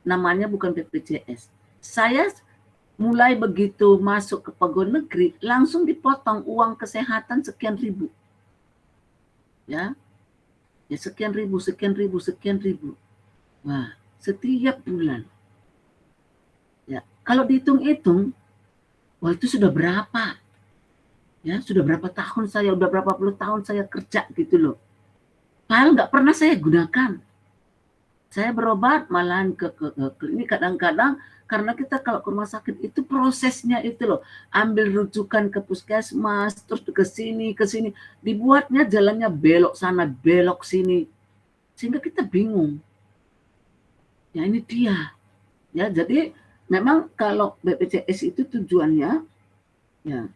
namanya bukan BPJS. Saya mulai begitu masuk ke pegawai negeri langsung dipotong uang kesehatan sekian ribu. Ya. Ya sekian ribu. Wah, setiap bulan. Ya, kalau dihitung-hitung, wah itu sudah berapa? Ya, sudah berapa tahun saya, udah berapa puluh tahun saya kerja gitu loh. Padahal nggak pernah saya gunakan. Saya berobat malahan ke klinik kadang-kadang karena kita kalau ke rumah sakit itu prosesnya itu loh, ambil rujukan ke puskesmas, terus ke sini, dibuatnya jalannya belok sana, belok sini. Sehingga kita bingung. Ya ini dia. Ya, jadi memang kalau BPJS itu tujuannya ya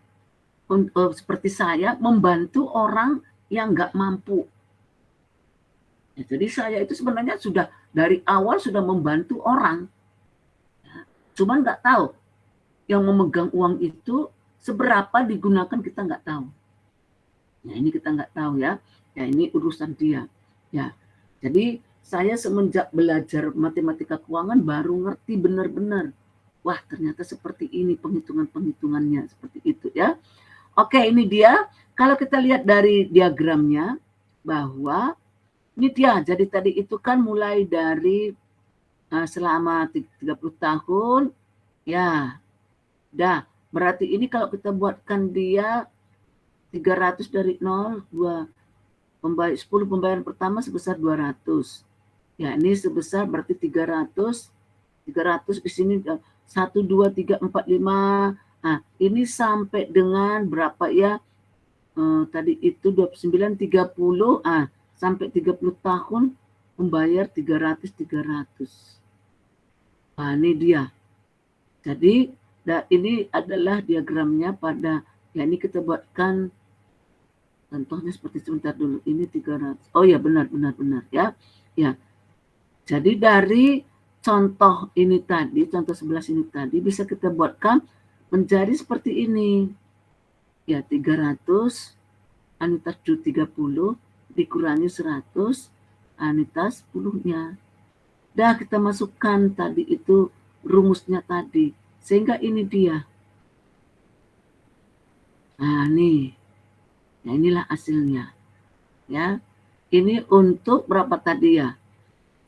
untuk seperti saya membantu orang yang nggak mampu. Ya, jadi saya itu sebenarnya sudah dari awal sudah membantu orang. Ya, cuman nggak tahu yang memegang uang itu seberapa digunakan kita nggak tahu. Nah ini kita nggak tahu ya. Ya ini urusan dia. Ya, jadi saya semenjak belajar matematika keuangan baru ngerti benar-benar. Wah ternyata seperti ini penghitungan-penghitungannya seperti itu ya. Oke ini dia. Kalau kita lihat dari diagramnya bahwa ini dia. Jadi tadi itu kan mulai dari selama 30 tahun. Ya. Dah. Berarti ini kalau kita buatkan dia 300 dari 0, 10 pembayaran pertama sebesar 200. Ya, ini sebesar berarti 300 di sini 1 2 3 4 5. Nah, ini sampai dengan berapa ya? Tadi itu 29 30, sampai 30 tahun membayar 300. Nah, ini dia. Jadi ini adalah diagramnya pada ya ini kita buatkan contohnya seperti sebentar dulu. Ini 300. Oh ya benar ya. Ya. Jadi dari contoh ini tadi, contoh 11 ini tadi bisa kita buatkan menjadi seperti ini. Ya 300 anitas 30 dikurangi 100 anitas 10-nya. Dah kita masukkan tadi itu rumusnya tadi. Sehingga ini dia. Nah nih. Nah inilah hasilnya. Ya. Ini untuk berapa tadi ya?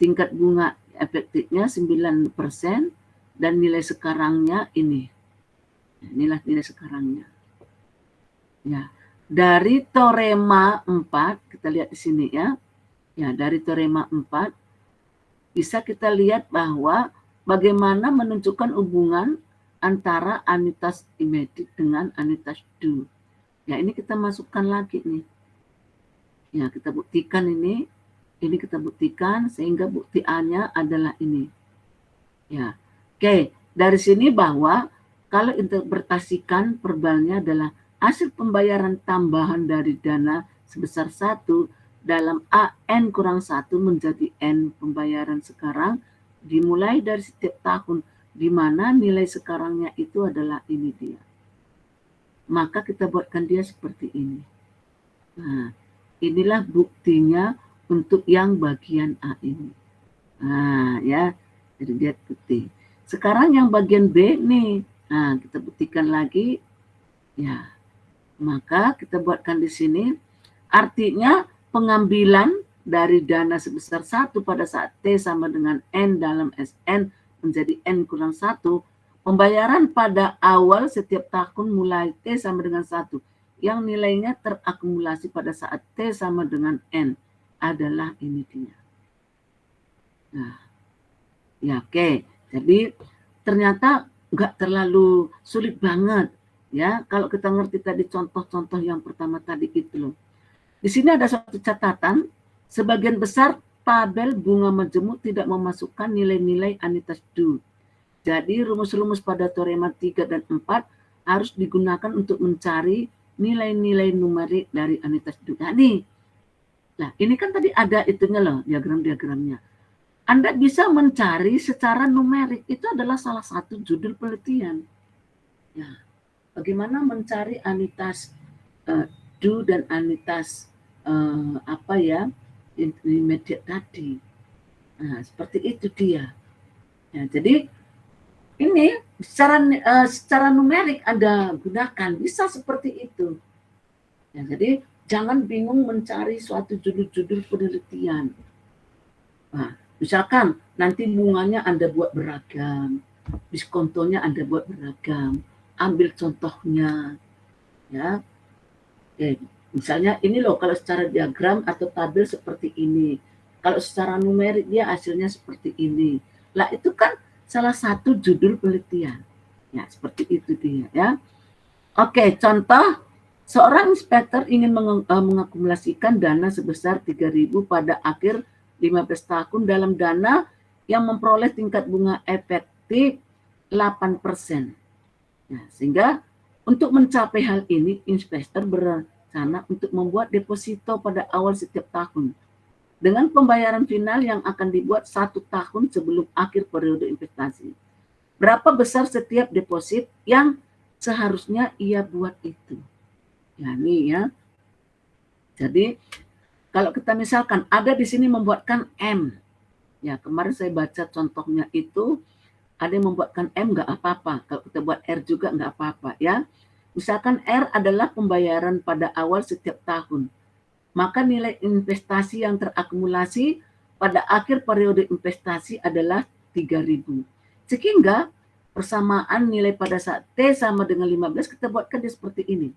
Tingkat bunga efektifnya 9% dan nilai sekarangnya ini. Inilah nilai sekarangnya. Ya. Dari teorema 4, kita lihat di sini ya. Ya, dari teorema 4 bisa kita lihat bahwa bagaimana menunjukkan hubungan antara anitas immediate dengan anitas due. Ya, ini kita masukkan lagi nih. Ya, kita buktikan ini kita buktikan sehingga bukti A-nya adalah ini. Ya. Oke, dari sini bahwa kalau interpretasikan verbalnya adalah hasil pembayaran tambahan dari dana sebesar 1 dalam A N kurang 1 menjadi N pembayaran sekarang dimulai dari setiap tahun di mana nilai sekarangnya itu adalah ini dia. Maka kita buatkan dia seperti ini. Nah, inilah buktinya untuk yang bagian A ini. Nah, ya. Jadi dia putih. Sekarang yang bagian B nih. Nah, kita buktikan lagi. Ya, maka kita buatkan di sini. Artinya pengambilan dari dana sebesar 1 pada saat T sama dengan N dalam Sn menjadi N kurang 1. Pembayaran pada awal setiap tahun mulai T sama dengan 1 yang nilainya terakumulasi pada saat T sama dengan N adalah ini dia. Nah, ya oke. Jadi ternyata nggak terlalu sulit banget ya kalau kita ngerti tadi contoh-contoh yang pertama tadi gitu loh. Di sini ada suatu catatan, sebagian besar tabel bunga majemuk tidak memasukkan nilai-nilai anitas due. Jadi rumus-rumus pada teorema 3 dan 4 harus digunakan untuk mencari nilai-nilai numerik dari anitas due. Nah, ini kan tadi ada itunya loh, diagram-diagramnya. Anda bisa mencari secara numerik, itu adalah salah satu judul penelitian. Ya, bagaimana mencari anitas due dan anitas intermediate tadi. Nah, seperti itu dia. Ya, jadi ini secara numerik Anda gunakan, bisa seperti itu. Ya, jadi jangan bingung mencari suatu judul-judul penelitian. Nah, misalkan nanti bunganya Anda buat beragam, diskontonya Anda buat beragam, ambil contohnya, ya. Misalnya ini loh kalau secara diagram atau tabel seperti ini, kalau secara numerik dia hasilnya seperti ini. Lah itu kan salah satu judul penelitian. Ya seperti itu dia ya. Oke, contoh seorang inspektor ingin mengakumulasikan dana sebesar 3.000 pada akhir 15 tahun dalam dana yang memperoleh tingkat bunga efektif 8%. Nah, sehingga untuk mencapai hal ini, inspektor berencana untuk membuat deposito pada awal setiap tahun dengan pembayaran final yang akan dibuat 1 tahun sebelum akhir periode investasi. Berapa besar setiap deposit yang seharusnya ia buat itu? Ya, nih ya. Jadi kalau kita misalkan ada di sini membuatkan M, ya kemarin saya baca contohnya itu ada yang membuatkan M nggak apa-apa, kalau kita buat R juga nggak apa-apa ya. Misalkan R adalah pembayaran pada awal setiap tahun, maka nilai investasi yang terakumulasi pada akhir periode investasi adalah 3.000. Sehingga persamaan nilai pada saat T sama dengan 15 kita buatkan dia seperti ini.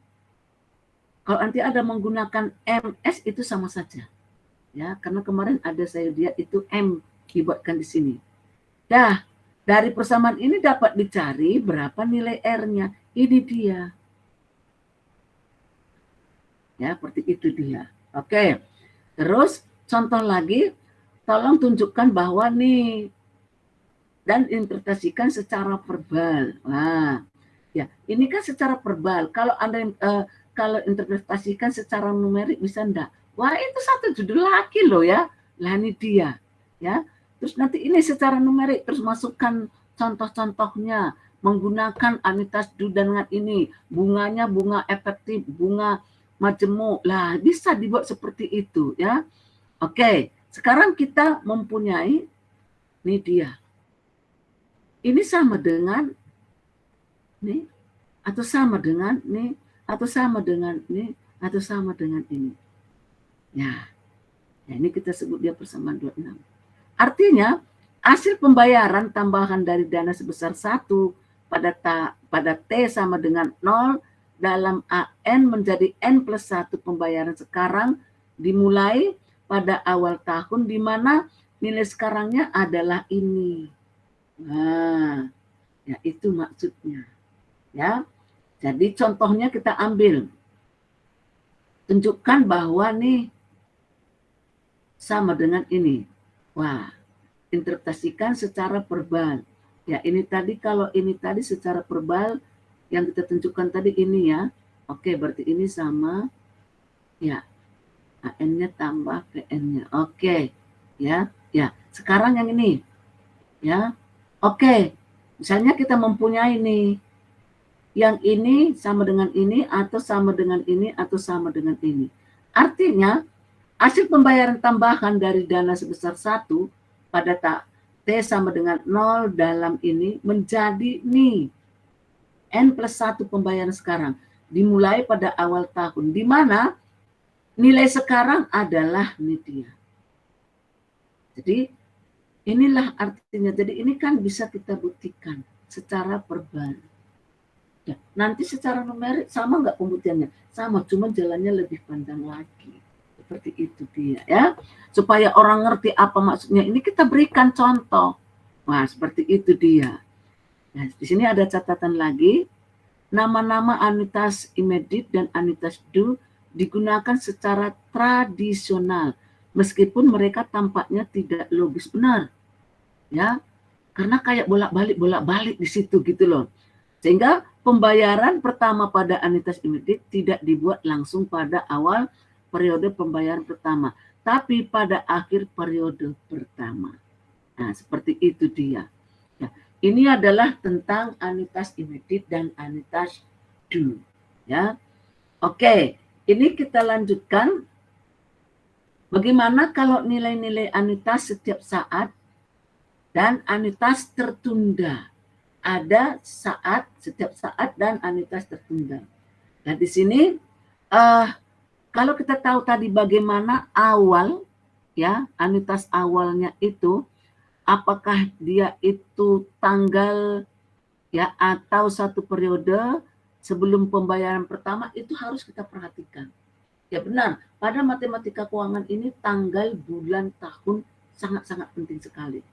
Kalau nanti ada menggunakan MS itu sama saja. Ya, karena kemarin ada saya lihat itu M dibuatkan di sini. Dah, dari persamaan ini dapat dicari berapa nilai R-nya. Ini dia. Ya, seperti itu dia. Oke. Terus contoh lagi, tolong tunjukkan bahwa nih dan interpretasikan secara verbal. Nah, ya, ini kan secara verbal. Kalau Anda kalau interpretasikan secara numerik bisa enggak? Wah, itu satu judul lagi loh ya. Lah ini dia, ya. Terus nanti ini secara numerik terus masukkan contoh-contohnya menggunakan anitas due dengan ini, bunganya bunga efektif, bunga majemuk. Lah, bisa dibuat seperti itu ya. Oke, sekarang kita mempunyai ini dia. Ini sama dengan nih atau sama dengan nih atau sama dengan nih atau sama dengan ini. Ya. Ya, ini kita sebut dia persamaan 26. Artinya, hasil pembayaran tambahan dari dana sebesar 1 pada T sama dengan 0 dalam AN menjadi N plus 1 pembayaran sekarang dimulai pada awal tahun di mana nilai sekarangnya adalah ini. Nah, ya itu maksudnya. Ya. Jadi contohnya kita ambil. Tunjukkan bahwa nih sama dengan ini. Wah, interpretasikan secara verbal. Ya, ini tadi kalau ini tadi secara verbal yang kita tunjukkan tadi ini ya. Oke, berarti ini sama. Ya, AN-nya tambah PN-nya. Oke, ya, ya. Sekarang yang ini, ya. Oke, misalnya kita mempunyai nih, yang ini sama dengan ini atau sama dengan ini atau sama dengan ini. Artinya hasil pembayaran tambahan dari dana sebesar 1 pada T sama dengan 0 dalam ini menjadi nih N+1 pembayaran sekarang. Dimulai pada awal tahun. Di mana nilai sekarang adalah nih dia. Jadi inilah artinya. Jadi ini kan bisa kita buktikan secara verbal. Ya, nanti secara numerik sama nggak pembuktiannya? Sama, cuma jalannya lebih panjang lagi. Seperti itu dia ya. Supaya orang ngerti apa maksudnya. Ini kita berikan contoh. Nah, seperti itu dia. Nah, di sini ada catatan lagi. Nama-nama anuitas immediate dan anuitas due digunakan secara tradisional. Meskipun mereka tampaknya tidak logis benar. Ya, karena kayak bolak-balik di situ gitu loh. Sehingga pembayaran pertama pada anuitas immediate tidak dibuat langsung pada awal periode pembayaran pertama, tapi pada akhir periode pertama. Nah, seperti itu dia. Ya, ini adalah tentang anuitas immediate dan anuitas due. Ya, oke. Ini kita lanjutkan. Bagaimana kalau nilai-nilai anuitas setiap saat dan anuitas tertunda? Ada saat, setiap saat dan anuitas tertunda. Nah, di sini kalau kita tahu tadi bagaimana awal ya, anuitas awalnya itu apakah dia itu tanggal ya atau satu periode sebelum pembayaran pertama, itu harus kita perhatikan. Ya benar, pada matematika keuangan ini tanggal, bulan, tahun sangat-sangat penting sekali.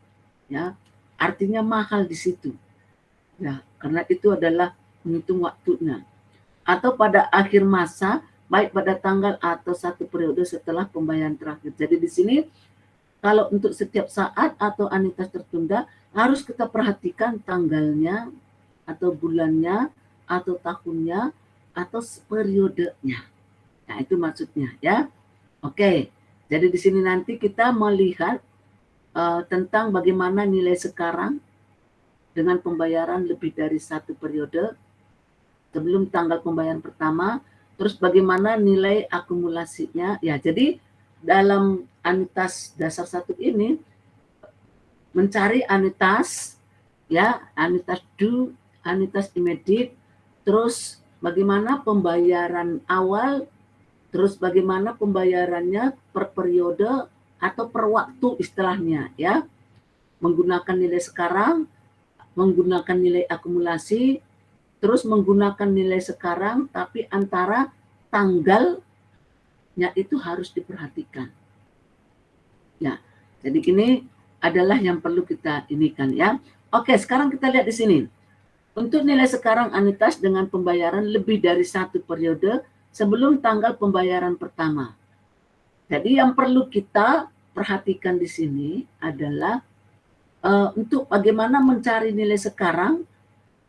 Ya, artinya mahal di situ. Ya, karena itu adalah menghitung waktunya. Atau pada akhir masa, baik pada tanggal atau satu periode setelah pembayaran terakhir. Jadi di sini kalau untuk setiap saat atau anuitas tertunda harus kita perhatikan tanggalnya atau bulannya atau tahunnya atau periodenya. Nah, itu maksudnya ya. Oke. Jadi di sini nanti kita melihat tentang bagaimana nilai sekarang dengan pembayaran lebih dari satu periode sebelum tanggal pembayaran pertama, terus bagaimana nilai akumulasinya. Ya, jadi dalam anuitas dasar 1 ini mencari anuitas ya, anuitas due, anuitas immediate, terus bagaimana pembayaran awal, terus bagaimana pembayarannya per periode atau per waktu istilahnya ya. Menggunakan nilai sekarang, menggunakan nilai akumulasi, terus menggunakan nilai sekarang, tapi antara tanggalnya itu harus diperhatikan. Ya, jadi ini adalah yang perlu kita inikan ya. Oke, sekarang kita lihat di sini. Untuk nilai sekarang anuitas dengan pembayaran lebih dari satu periode sebelum tanggal pembayaran pertama. Jadi yang perlu kita perhatikan di sini adalah untuk bagaimana mencari nilai sekarang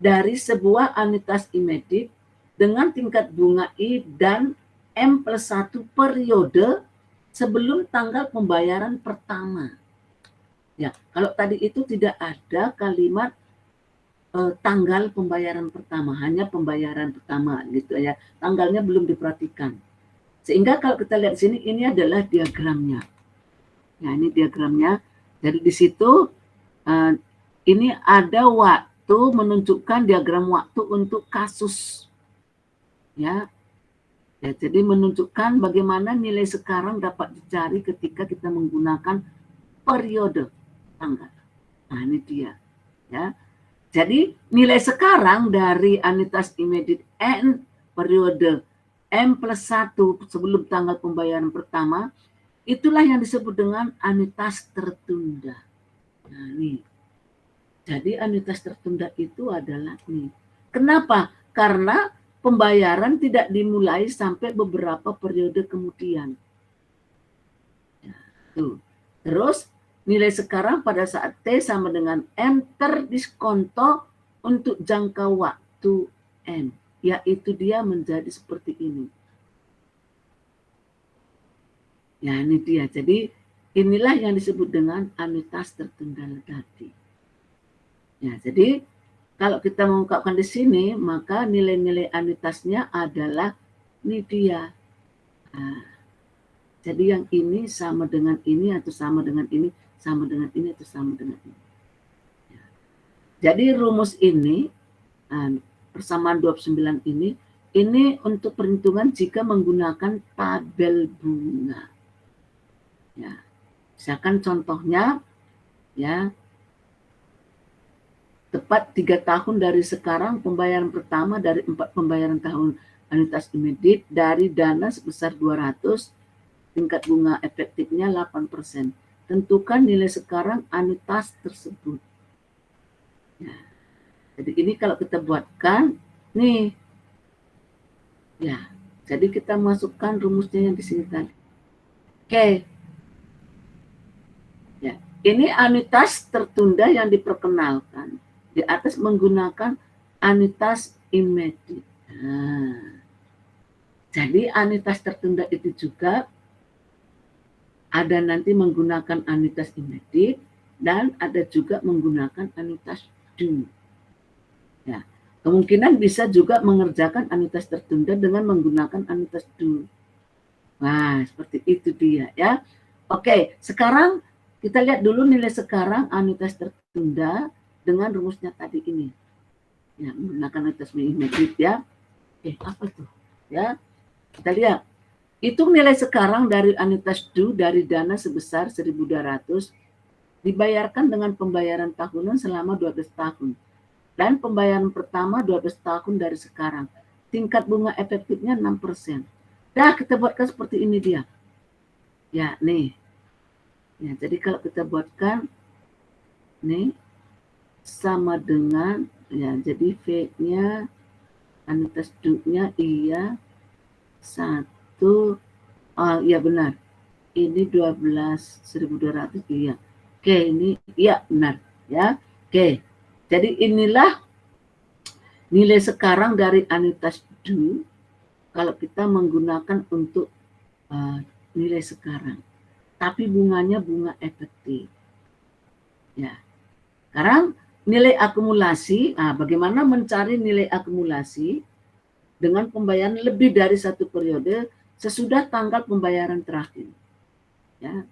dari sebuah anuitas immediate dengan tingkat bunga I dan M+1 periode sebelum tanggal pembayaran pertama. Ya, kalau tadi itu tidak ada kalimat tanggal pembayaran pertama, hanya pembayaran pertama gitu ya. Tanggalnya belum diperhatikan. Sehingga kalau kita lihat di sini ini adalah diagramnya. Ya, ini diagramnya. Jadi di situ ini ada waktu, menunjukkan diagram waktu untuk kasus. Ya. Ya, jadi menunjukkan bagaimana nilai sekarang dapat dicari ketika kita menggunakan periode tanggal. Nah, ini dia. Ya. Jadi nilai sekarang dari anuitas immediate N periode M+1 sebelum tanggal pembayaran pertama, itulah yang disebut dengan anuitas tertunda. Nah, nih. Jadi anuitas tertunda itu adalah nih. Kenapa? Karena pembayaran tidak dimulai sampai beberapa periode kemudian. Ya, tuh. Terus nilai sekarang pada saat T sama dengan M terdiskonto untuk jangka waktu M. Yaitu dia menjadi seperti ini. Ya, ini dia. Jadi inilah yang disebut dengan anuitas tertunda tadi. Ya, jadi kalau kita mengungkapkan di sini, maka nilai-nilai anuitasnya adalah ini dia. Nah, jadi yang ini sama dengan ini atau sama dengan ini, sama dengan ini atau sama dengan ini. Jadi rumus ini, persamaan 29 ini untuk perhitungan jika menggunakan tabel bunga. Ya, misalkan contohnya, ya, tepat 3 tahun dari sekarang pembayaran pertama dari 4 pembayaran tahun anuitas immediate dari dana sebesar 200, tingkat bunga efektifnya 8%. Tentukan nilai sekarang anuitas tersebut. Ya. Jadi ini kalau kita buatkan, nih, ya, jadi kita masukkan rumusnya yang di sini tadi. Oke, ya, ini anuitas tertunda yang diperkenalkan di atas menggunakan anuitas immediate. Nah, jadi anuitas tertunda itu juga ada nanti menggunakan anuitas immediate dan ada juga menggunakan anuitas due. Ya, kemungkinan bisa juga mengerjakan anuitas tertunda dengan menggunakan anuitas due. Nah, seperti itu dia ya. Oke, sekarang kita lihat dulu nilai sekarang anuitas tertunda dengan rumusnya tadi ini. Ya, menggunakan anuitas immediate ya. Apa tuh? Ya, kita lihat. Hitung nilai sekarang dari anuitas due dari dana sebesar 1.200 dibayarkan dengan pembayaran tahunan selama 12 tahun. Dan pembayaran pertama 12 tahun dari sekarang. Tingkat bunga efektifnya 6%. Dah, kita buatkan seperti ini dia. Ya, nih. Ya, jadi kalau kita buatkan, nih, sama dengan, ya, jadi V-nya, anuitas due-nya, iya, 1, oh iya benar. Ini 12.200, iya. Oke, ini, iya benar. Ya, oke. Jadi inilah nilai sekarang dari anuitas due kalau kita menggunakan untuk nilai sekarang. Tapi bunganya bunga efektif. Ya. Sekarang nilai akumulasi, bagaimana mencari nilai akumulasi dengan pembayaran lebih dari 1 periode sesudah tanggal pembayaran terakhir. Ya.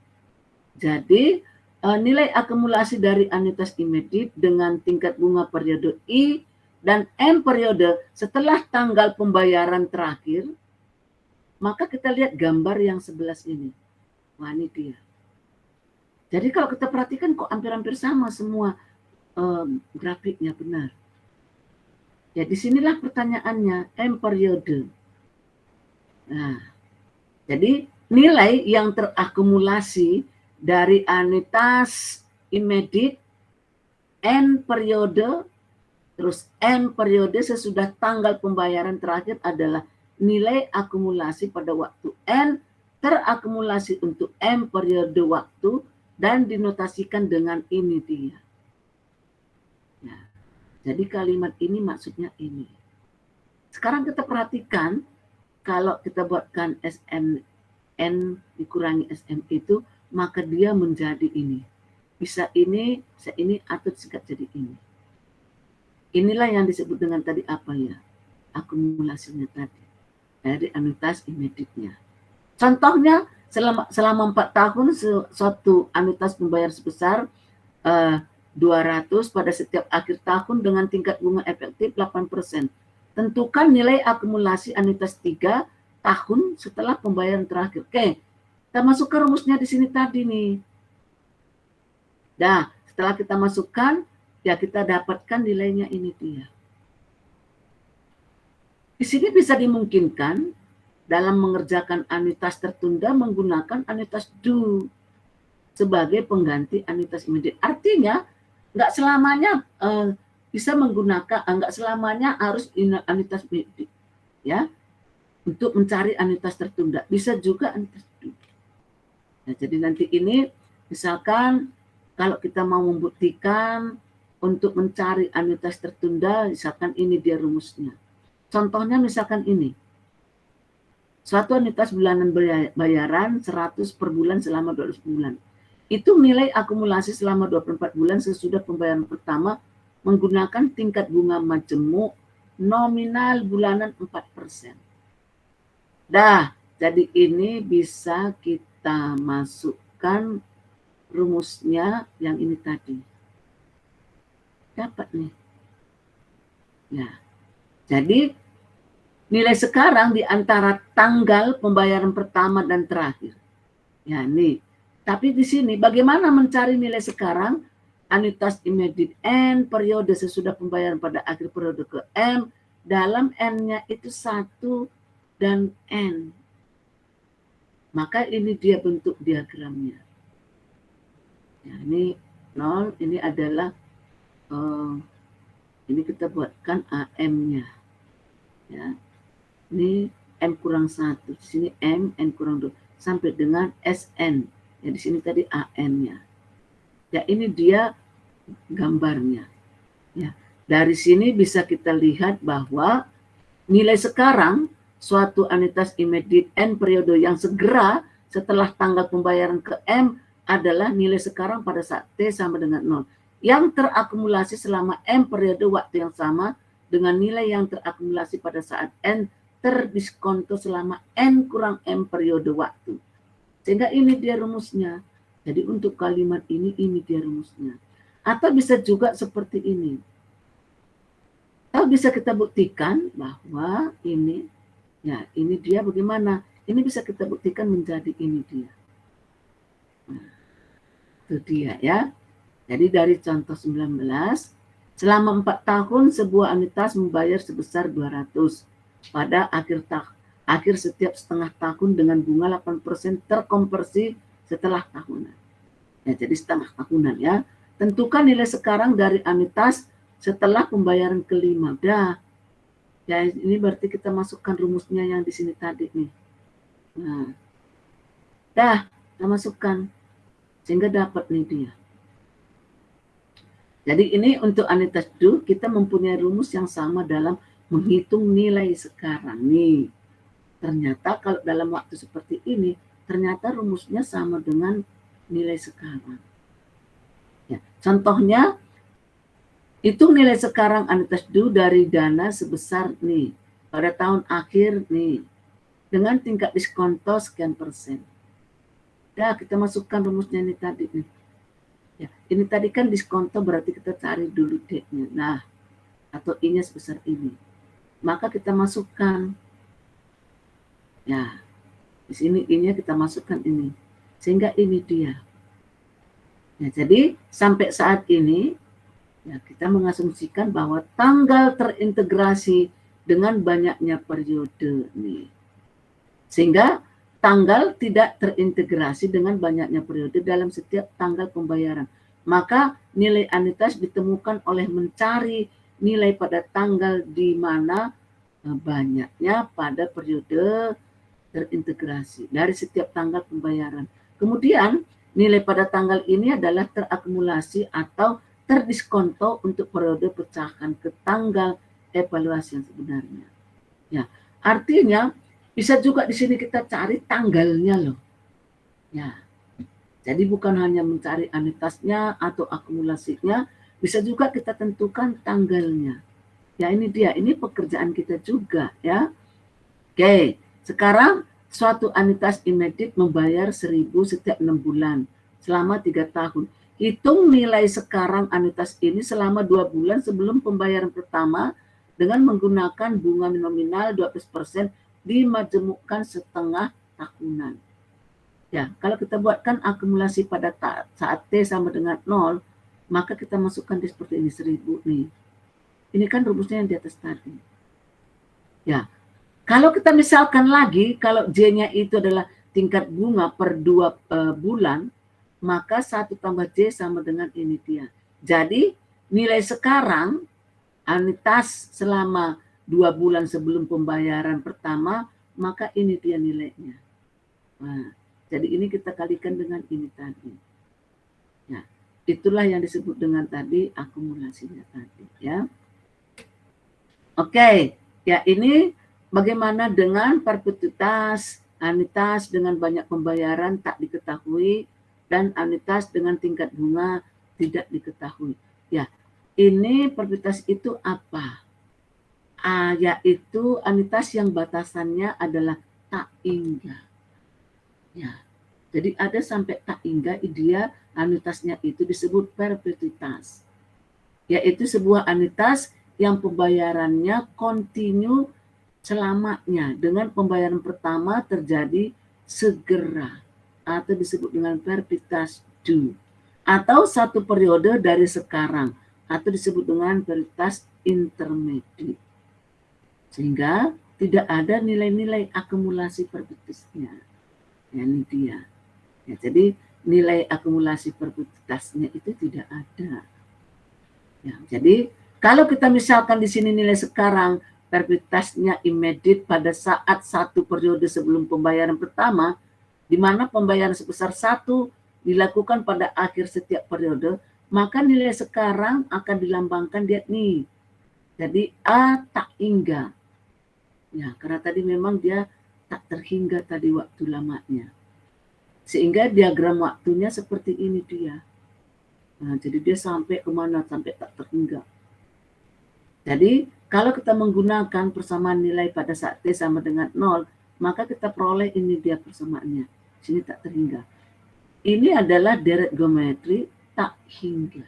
Jadi nilai akumulasi dari anuitas immediate dengan tingkat bunga periode I dan M periode setelah tanggal pembayaran terakhir, maka kita lihat gambar yang 11 ini. Wah, ini dia. Jadi kalau kita perhatikan kok hampir-hampir sama semua grafiknya, benar. Ya, disinilah pertanyaannya, M periode. Nah, jadi nilai yang terakumulasi dari anuitas immediate N periode, terus M periode sesudah tanggal pembayaran terakhir adalah nilai akumulasi pada waktu N terakumulasi untuk M periode waktu dan dinotasikan dengan ini dia. Ya, jadi kalimat ini maksudnya ini. Sekarang kita perhatikan, kalau kita buatkan SM N dikurangi SM itu, maka dia menjadi ini. Bisa ini, atau disingkat jadi ini. Inilah yang disebut dengan tadi apa ya? Akumulasinya tadi. Dari anuitas immediate-nya. Contohnya, selama 4 tahun suatu anuitas pembayar sebesar 200 pada setiap akhir tahun dengan tingkat bunga efektif 8%. Tentukan nilai akumulasi anuitas 3 tahun setelah pembayaran terakhir. Oke, kita masukkan rumusnya di sini tadi nih. Nah, setelah kita masukkan, ya kita dapatkan nilainya ini dia. Di sini bisa dimungkinkan dalam mengerjakan anuitas tertunda menggunakan anuitas due sebagai pengganti anuitas immediate. Artinya, nggak selamanya bisa menggunakan, nggak selamanya harus anuitas immediate, ya. Untuk mencari anuitas tertunda, bisa juga anuitas due. Nah, jadi nanti ini misalkan kalau kita mau membuktikan untuk mencari anuitas tertunda, misalkan ini dia rumusnya. Contohnya misalkan ini. Suatu anuitas bulanan bayaran 100 per bulan selama 12 bulan. Itu nilai akumulasi selama 24 bulan sesudah pembayaran pertama menggunakan tingkat bunga majemuk nominal bulanan 4%. Dah, jadi ini bisa kita masukkan rumusnya yang ini tadi. dapat nih. Ya, jadi nilai sekarang di antara tanggal pembayaran pertama dan terakhir. Ya, nih. Tapi di sini bagaimana mencari nilai sekarang? Anuitas immediate N, periode sesudah pembayaran pada akhir periode ke M, dalam N-nya itu 1 dan N. Maka ini dia bentuk diagramnya. Ya, ini 0, ini adalah ini kita buatkan AM-nya. Ya. Ini M kurang 1, di sini M, N kurang 2, sampai dengan SN. Ya, di sini tadi AN-nya. Ya, ini dia gambarnya. Ya, dari sini bisa kita lihat bahwa nilai sekarang suatu anuitas immediate N periode yang segera setelah tanggal pembayaran ke M adalah nilai sekarang pada saat T sama dengan 0 yang terakumulasi selama M periode waktu yang sama dengan nilai yang terakumulasi pada saat N terdiskonto selama N kurang M periode waktu. Sehingga ini dia rumusnya. Jadi untuk kalimat ini dia rumusnya. Atau bisa juga seperti ini. Atau bisa kita buktikan bahwa ini, ya ini dia bagaimana. Ini bisa kita buktikan menjadi ini dia. Nah, itu dia ya. Jadi dari contoh 19, selama 4 tahun sebuah anuitas membayar sebesar 200 pada akhir setiap setengah tahun dengan bunga 8% terkonversi setelah tahunan. Ya, jadi setengah tahunan ya. Tentukan nilai sekarang dari anuitas setelah pembayaran kelima. Udah. Ya, ini berarti kita masukkan rumusnya yang di sini tadi nih. Nah. Dah, kita masukkan. Sehingga dapat nih dia. Jadi ini untuk anuitas due kita mempunyai rumus yang sama dalam menghitung nilai sekarang nih. Ternyata kalau dalam waktu seperti ini, ternyata rumusnya sama dengan nilai sekarang. Ya, contohnya, hitung nilai sekarang anuitas due dari dana sebesar nih, pada tahun akhir nih, dengan tingkat diskonto sekian persen. Nah, kita masukkan rumusnya ini tadi nih. Ya, ini tadi kan diskonto berarti kita cari dulu D-nya. Nah, atau I-nya sebesar ini. Maka kita masukkan. Ya, di sini I-nya kita masukkan ini. Sehingga ini dia. Ya, jadi sampai saat ini ya, kita mengasumsikan bahwa tanggal terintegrasi dengan banyaknya periode nih. Sehingga tanggal tidak terintegrasi dengan banyaknya periode dalam setiap tanggal pembayaran. Maka nilai anuitas ditemukan oleh mencari nilai pada tanggal di mana banyaknya pada periode terintegrasi dari setiap tanggal pembayaran. Kemudian nilai pada tanggal ini adalah terakumulasi atau terdiskonto untuk periode pecahan ke tanggal evaluasi yang sebenarnya. Ya, artinya bisa juga di sini kita cari tanggalnya loh. Ya. Jadi bukan hanya mencari anuitasnya atau akumulasinya, bisa juga kita tentukan tanggalnya. Ya, ini dia, ini pekerjaan kita juga ya. Oke, sekarang suatu anuitas immediate membayar 1.000 setiap 6 bulan selama 3 tahun. Hitung nilai sekarang anuitas ini selama 2 bulan sebelum pembayaran pertama dengan menggunakan bunga nominal 12% dimajemukkan setengah tahunan. Ya, kalau kita buatkan akumulasi pada saat T sama dengan 0, maka kita masukkan di seperti ini 1.000 nih. Ini kan rumusnya yang di atas tadi. Ya, kalau kita misalkan lagi, kalau J-nya itu adalah tingkat bunga per 2 bulan, maka 1 tambah J sama dengan ini dia. Jadi nilai sekarang anuitas selama 2 bulan sebelum pembayaran pertama, maka ini dia nilainya. Nah, jadi ini kita kalikan dengan ini tadi. Ya, itulah yang disebut dengan tadi akumulasinya tadi ya. Oke, ya ini bagaimana dengan perpetuitas, anuitas dengan banyak pembayaran tak diketahui, dan anuitas dengan tingkat bunga tidak diketahui. Ya, ini perpetuitas itu apa? Yaitu anuitas yang batasannya adalah tak hingga. Ya, jadi ada sampai tak hingga dia anuitasnya itu disebut perpetuitas. yaitu sebuah anuitas yang pembayarannya kontinu selamanya dengan pembayaran pertama terjadi segera atau disebut dengan perpetuitas due, atau satu periode dari sekarang atau disebut dengan perpetuitas intermediate, sehingga tidak ada nilai-nilai akumulasi perpetuitasnya. Ya, ini dia. Ya, jadi nilai akumulasi perpetuitasnya itu tidak ada. Ya, jadi kalau kita misalkan di sini nilai sekarang perpetuitasnya immediate pada saat satu periode sebelum pembayaran pertama, di mana pembayaran sebesar 1 dilakukan pada akhir setiap periode, maka nilai sekarang akan dilambangkan dia nih. Jadi A tak hingga. Ya, karena tadi memang dia tak terhingga tadi waktu lamanya. Sehingga diagram waktunya seperti ini dia. Nah, jadi dia sampai kemana? Sampai tak terhingga. Jadi kalau kita menggunakan persamaan nilai pada saat T sama dengan 0, maka kita peroleh ini dia persamaannya. Sini tak terhingga. Ini adalah deret geometri tak hingga.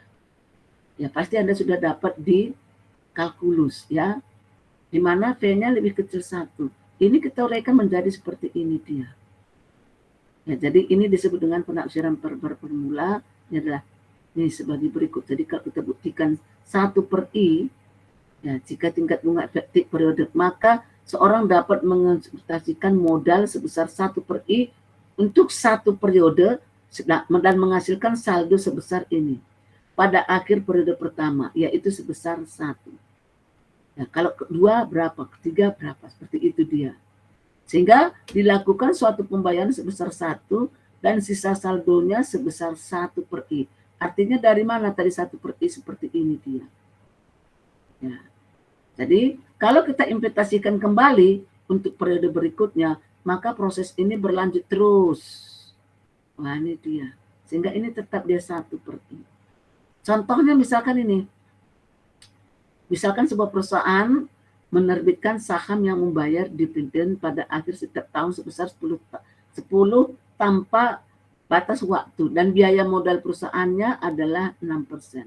Ya, pasti Anda sudah dapat di kalkulus ya. Di mana V-nya lebih kecil 1. Ini kita uraikan menjadi seperti ini dia. Ya, jadi ini disebut dengan penafsiran formula. Ini adalah ini sebagai berikut. Jadi kalau kita buktikan 1/I, ya, jika tingkat bunga efektif periode, maka seorang dapat menginvestasikan modal sebesar 1/I untuk satu periode dan menghasilkan saldo sebesar ini pada akhir periode pertama, yaitu sebesar 1. Nah, kalau kedua berapa, ketiga berapa, seperti itu dia. Sehingga dilakukan suatu pembayaran sebesar 1 dan sisa saldonya sebesar 1/I. Artinya dari mana tadi 1/I seperti ini dia. Ya. Jadi kalau kita implementasikan kembali untuk periode berikutnya, maka proses ini berlanjut terus. Wah, ini dia. Sehingga ini tetap dia 1/I. Contohnya misalkan ini. Misalkan sebuah perusahaan menerbitkan saham yang membayar dividen pada akhir setiap tahun sebesar 10 tanpa batas waktu dan biaya modal perusahaannya adalah 6%.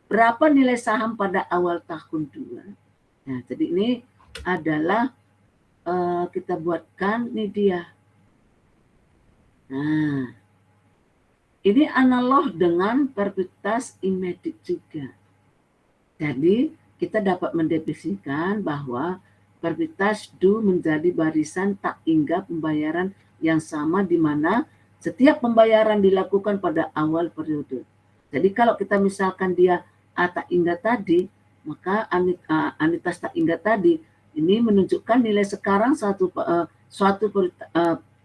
Berapa nilai saham pada awal tahun 2? Nah, jadi ini adalah kita buatkan ini dia. Nah, ini analog dengan perpetuitas immediate juga. Jadi kita dapat mendefinisikan bahwa perpetuitas due menjadi barisan tak hingga pembayaran yang sama di mana setiap pembayaran dilakukan pada awal periode. Jadi kalau kita misalkan dia A tak hingga tadi, maka anuitas tak hingga tadi ini menunjukkan nilai sekarang suatu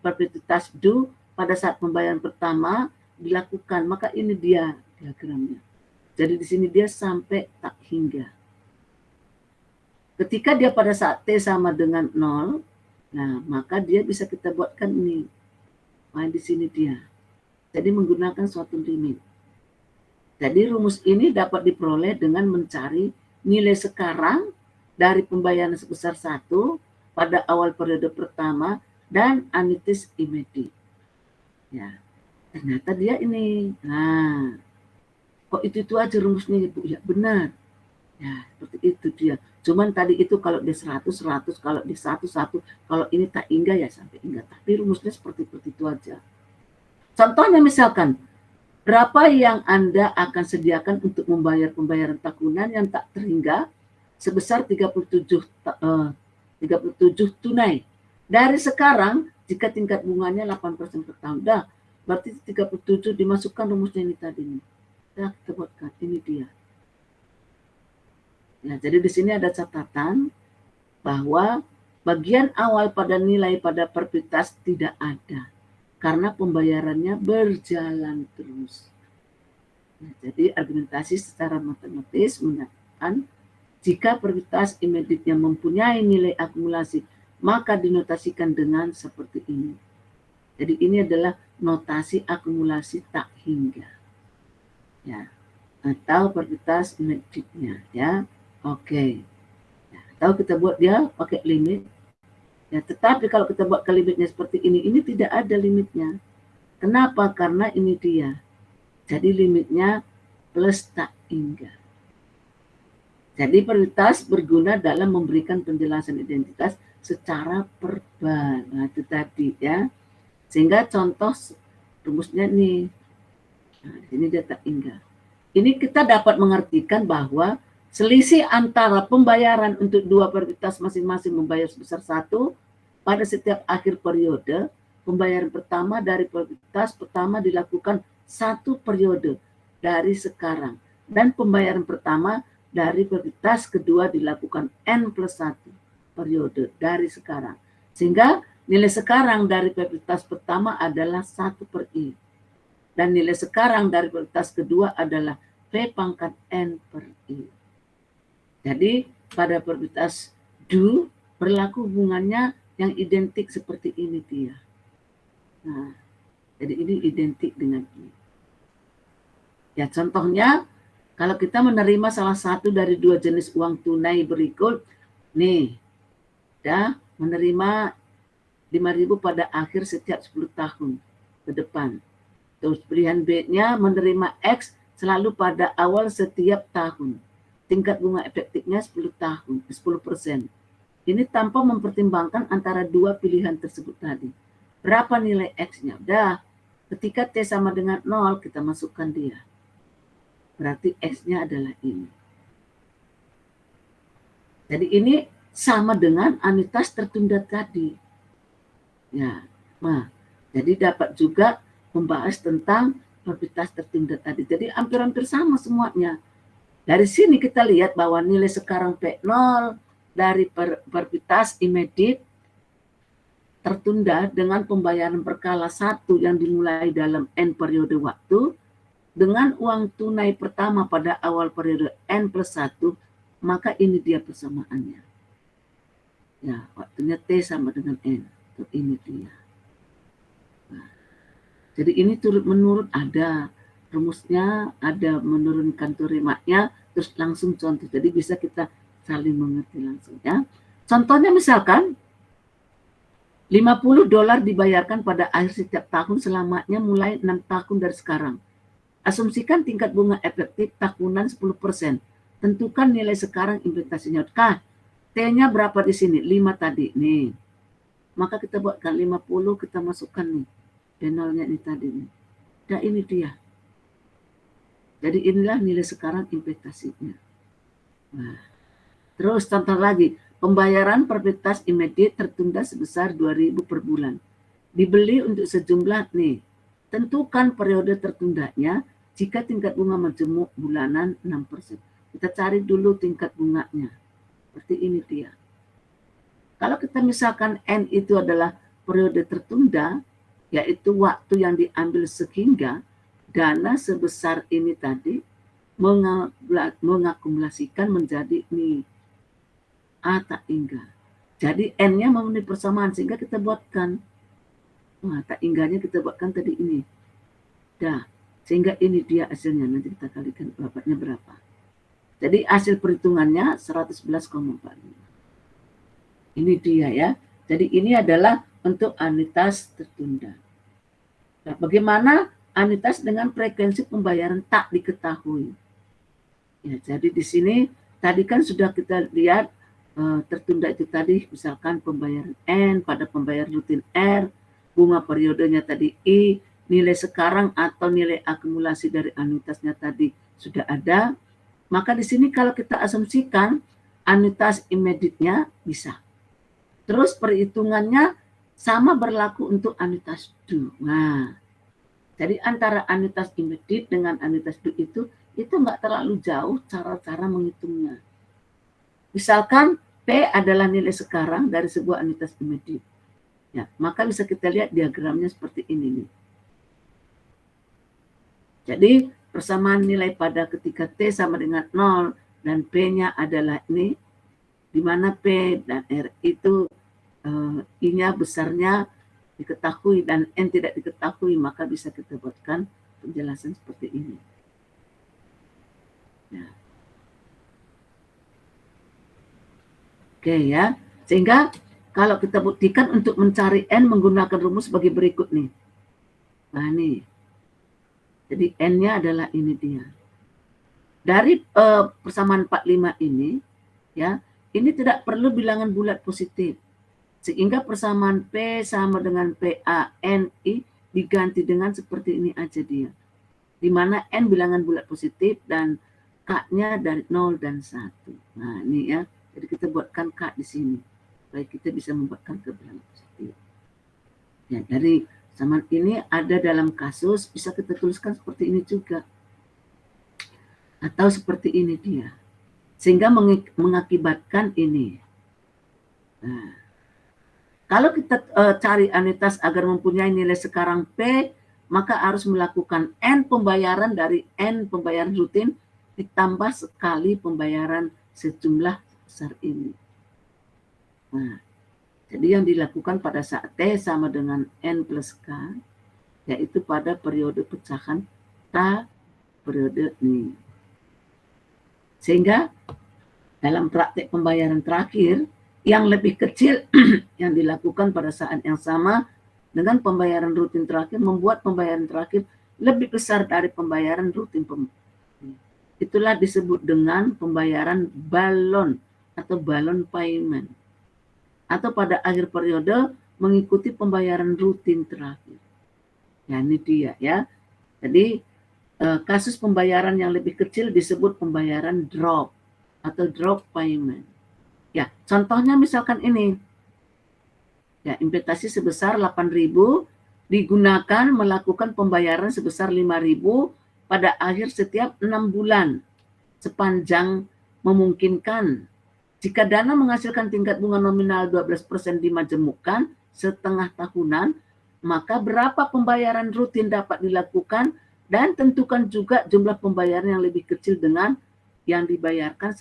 perpetuitas due pada saat pembayaran pertama dilakukan. Maka ini dia diagramnya. Jadi di sini dia sampai tak hingga. Ketika dia pada saat T sama dengan 0, nah maka dia bisa kita buatkan ini. Nah, di sini dia. Jadi menggunakan suatu limit. Jadi rumus ini dapat diperoleh dengan mencari nilai sekarang dari pembayaran sebesar 1 pada awal periode pertama dan anuitas immediate. Ya, ternyata dia ini. Nah, kok itu aja rumusnya Ibu? Ya benar. Ya, seperti itu dia. Cuman tadi itu kalau di 100, kalau di 1, kalau ini tak hingga ya sampai hingga. Tapi rumusnya seperti itu aja. Contohnya misalkan, berapa yang Anda akan sediakan untuk membayar pembayaran tahunan yang tak terhingga sebesar 37 tunai. Dari sekarang, jika tingkat bunganya 8% per tahun. Dah, berarti 37 dimasukkan rumusnya ini tadi nih. Nah, kita buatkan, ini dia. Nah, jadi di sini ada catatan bahwa bagian awal pada nilai pada perpetuitas tidak ada karena pembayarannya berjalan terus. Nah, jadi argumentasi secara matematis menyatakan jika perpetuitas immediate-nya mempunyai nilai akumulasi, maka dinotasikan dengan seperti ini. Jadi ini adalah notasi akumulasi tak hingga. Ya, atau perpetuitas immediate-nya ya. Oke. Ya, atau kita buat dia pakai limit. Ya, tetapi kalau kita buat ke limitnya seperti ini tidak ada limitnya. Kenapa? Karena ini dia. Jadi limitnya plus tak hingga. Jadi prioritas berguna dalam memberikan penjelasan identitas secara verbal. Nah, itu tadi ya. Sehingga contoh rumusnya nih. Nah, ini dia tak hingga. Ini kita dapat mengartikan bahwa selisih antara pembayaran untuk dua prioritas masing-masing membayar sebesar 1 pada setiap akhir periode. Pembayaran pertama dari prioritas pertama dilakukan 1 periode dari sekarang. Dan pembayaran pertama dari prioritas kedua dilakukan N+1 periode dari sekarang. Sehingga nilai sekarang dari prioritas pertama adalah 1/I. Dan nilai sekarang dari prioritas kedua adalah P pangkat N/I. Jadi pada prioritas do berlaku hubungannya yang identik seperti ini dia. Nah, jadi ini identik dengan ini. Ya contohnya, kalau kita menerima salah satu dari 2 jenis uang tunai berikut, nih, ya menerima 5.000 pada akhir setiap 10 tahun ke depan. Terus pilihan B-nya menerima X selalu pada awal setiap tahun. Tingkat bunga efektifnya 10%. Ini tanpa mempertimbangkan antara dua pilihan tersebut tadi. Berapa nilai X-nya? Udah, ketika T sama dengan 0, kita masukkan dia. Berarti X-nya adalah ini. Jadi ini sama dengan anuitas tertunda tadi. Ya, nah, jadi dapat juga membahas tentang prioritas tertunda tadi. Jadi hampir-hampir sama semuanya. Dari sini kita lihat bahwa nilai sekarang P0 dari prioritas immediate tertunda dengan pembayaran berkala 1 yang dimulai dalam N periode waktu, dengan uang tunai pertama pada awal periode N+1, maka ini dia persamaannya. Ya, waktunya T sama dengan N. Ini dia. Nah, jadi ini turut-menurut ada rumusnya, ada menurunkan terimaknya, terus langsung contoh. Jadi bisa kita saling mengerti langsung ya. Contohnya misalkan $50 dibayarkan pada akhir setiap tahun selamanya mulai 6 tahun dari sekarang. Asumsikan tingkat bunga efektif tahunan 10%. Tentukan nilai sekarang investasinya. T-nya berapa di sini? 5 tadi. Nih. Maka kita buatkan 50, kita masukkan nih. P0-nya ini tadi nih. Dan ini dia. Jadi inilah nilai sekarang investasinya. Nah. Terus contoh lagi. Pembayaran prioritas immediate tertunda sebesar 2.000 per bulan. Dibeli untuk sejumlah nih. Tentukan periode tertundanya jika tingkat bunga majemuk bulanan 6%. Kita cari dulu tingkat bunganya. Seperti ini dia. Kalau kita misalkan N itu adalah periode tertunda, yaitu waktu yang diambil sehingga dana sebesar ini tadi mengakumulasikan menjadi nih A tak hingga. Jadi N-nya memenuhi persamaan sehingga kita buatkan. Nah, tak hingganya kita buatkan tadi ini. Dah. Sehingga ini dia hasilnya, nanti kita kalikan dapatnya berapa. Jadi hasil perhitungannya 111,45. Ini dia ya. Jadi ini adalah untuk anuitas tertunda. Nah, bagaimana anuitas dengan frekuensi pembayaran tak diketahui? Ya, jadi di sini tadi kan sudah kita lihat tertunda itu tadi, misalkan pembayaran N pada pembayaran rutin R, bunga periodenya tadi I, nilai sekarang atau nilai akumulasi dari anuitasnya tadi sudah ada, maka di sini kalau kita asumsikan anuitas immediate-nya bisa. Terus perhitungannya sama berlaku untuk anuitas do. Nah, jadi antara anuitas immediate dengan anuitas do itu nggak terlalu jauh cara-cara menghitungnya. Misalkan P adalah nilai sekarang dari sebuah anuitas immediate. Ya, maka bisa kita lihat diagramnya seperti ini nih. Jadi persamaan nilai pada ketika T sama dengan 0 dan P-nya adalah ini, di mana P dan R itu I-nya besarnya diketahui dan N tidak diketahui, maka bisa kita buatkan penjelasan seperti ini. Ya. Oke ya, sehingga kalau kita buktikan untuk mencari N menggunakan rumus sebagai berikut nih. Nah nih. Jadi N-nya adalah ini dia. Dari persamaan 45 ini, ya, ini tidak perlu bilangan bulat positif. Sehingga persamaan P sama dengan PANI diganti dengan seperti ini aja dia. Di mana N bilangan bulat positif dan K-nya dari 0 dan 1. Nah, ini ya. Jadi kita buatkan K di sini. Supaya kita bisa membuatkan ke bilangan positif. Ya, dari persamaan ini ada dalam kasus, bisa kita tuliskan seperti ini juga. Atau seperti ini dia. Sehingga mengakibatkan ini. Nah, kalau kita cari anuitas agar mempunyai nilai sekarang P, maka harus melakukan N pembayaran dari N pembayaran rutin ditambah sekali pembayaran sejumlah besar ini. Nah, jadi yang dilakukan pada saat T sama dengan N plus K, yaitu pada periode pecahan T periode ini. Sehingga dalam praktek pembayaran terakhir, yang lebih kecil yang dilakukan pada saat yang sama dengan pembayaran rutin terakhir membuat pembayaran terakhir lebih besar dari pembayaran rutin. Itulah disebut dengan pembayaran balon atau balon payment. Atau pada akhir periode mengikuti pembayaran rutin terakhir. Ya, ini dia ya. Jadi kasus pembayaran yang lebih kecil disebut pembayaran drop atau drop payment. Ya, contohnya misalkan ini. Ya, investasi sebesar 8.000 digunakan melakukan pembayaran sebesar 5.000 pada akhir setiap 6 bulan sepanjang memungkinkan. Jika dana menghasilkan tingkat bunga nominal 12% dimajemukkan setengah tahunan, maka berapa pembayaran rutin dapat dilakukan dan tentukan juga jumlah pembayaran yang lebih kecil dengan yang dibayarkan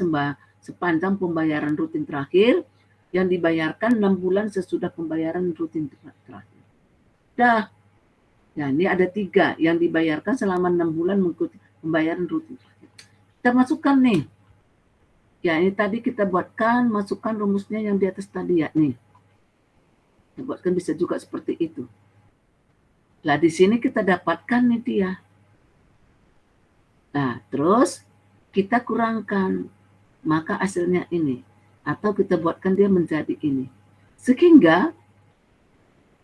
sepanjang pembayaran rutin terakhir yang dibayarkan 6 bulan sesudah pembayaran rutin terakhir. Dah, ya ini ada 3 yang dibayarkan selama 6 bulan mengikuti pembayaran rutin terakhir. Kita masukkan nih. Ya ini tadi kita buatkan, masukkan rumusnya yang di atas tadi ya nih. Kita buatkan bisa juga seperti itu. Lah di sini kita dapatkan nih dia. Nah, terus kita kurangkan, maka hasilnya ini. Atau kita buatkan dia menjadi ini. Sehingga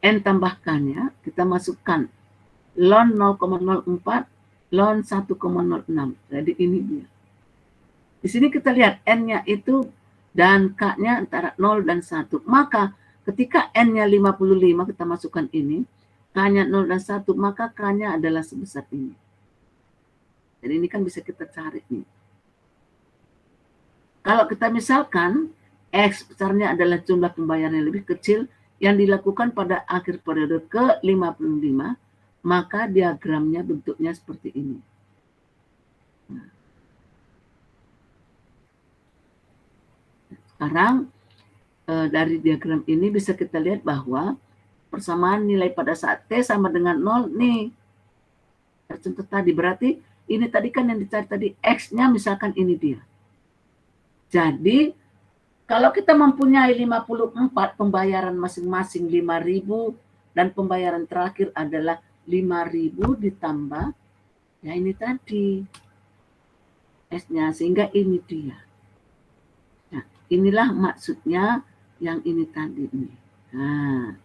N tambahkannya, kita masukkan ln 0,04, ln 1,06. Jadi ini dia. Di sini kita lihat N-nya itu dan K-nya antara 0 dan 1. Maka ketika N-nya 55, kita masukkan ini. K-nya 0 dan 1, maka K-nya adalah sebesar ini. Jadi ini kan bisa kita cari nih. Kalau kita misalkan X besarnya adalah jumlah pembayaran yang lebih kecil yang dilakukan pada akhir periode ke-55, maka diagramnya bentuknya seperti ini. Nah. Sekarang dari diagram ini bisa kita lihat bahwa persamaan nilai pada saat T sama dengan 0 nih. Contoh tadi berarti ini tadi kan yang dicari tadi X-nya misalkan ini dia. Jadi, kalau kita mempunyai 54 pembayaran masing-masing 5.000 dan pembayaran terakhir adalah 5.000 ditambah, ya ini tadi S-nya, sehingga ini dia. Nah, inilah maksudnya yang ini tadi nih. Nah,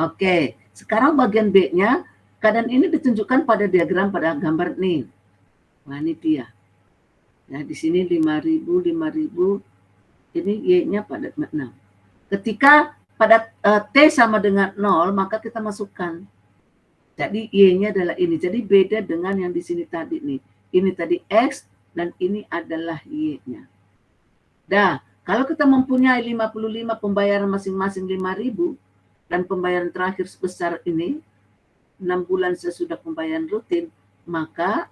oke. Sekarang bagian B-nya, keadaan ini ditunjukkan pada diagram pada gambar nih. Nah, ini dia. Ya, di sini 5.000, ini Y-nya pada 6. Ketika pada T sama dengan 0, maka kita masukkan. Jadi Y-nya adalah ini. Jadi beda dengan yang di sini tadi nih. Ini tadi X dan ini adalah Y-nya. Dah, kalau kita mempunyai 55 pembayaran masing-masing 5.000 dan pembayaran terakhir sebesar ini, 6 bulan sesudah pembayaran rutin, maka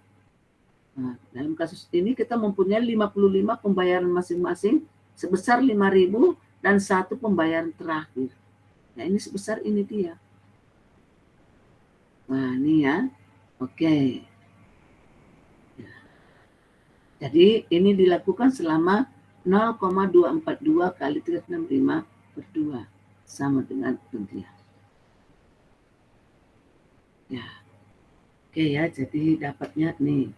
nah, dalam kasus ini kita mempunyai 55 pembayaran masing-masing sebesar 5.000 dan 1 pembayaran terakhir. Nah, ini sebesar ini dia. Nah, ini ya. Oke. Ya. Jadi ini dilakukan selama 0,242 kali 365 per 2 sama dengan 2. Ya. Oke ya, jadi dapatnya nih.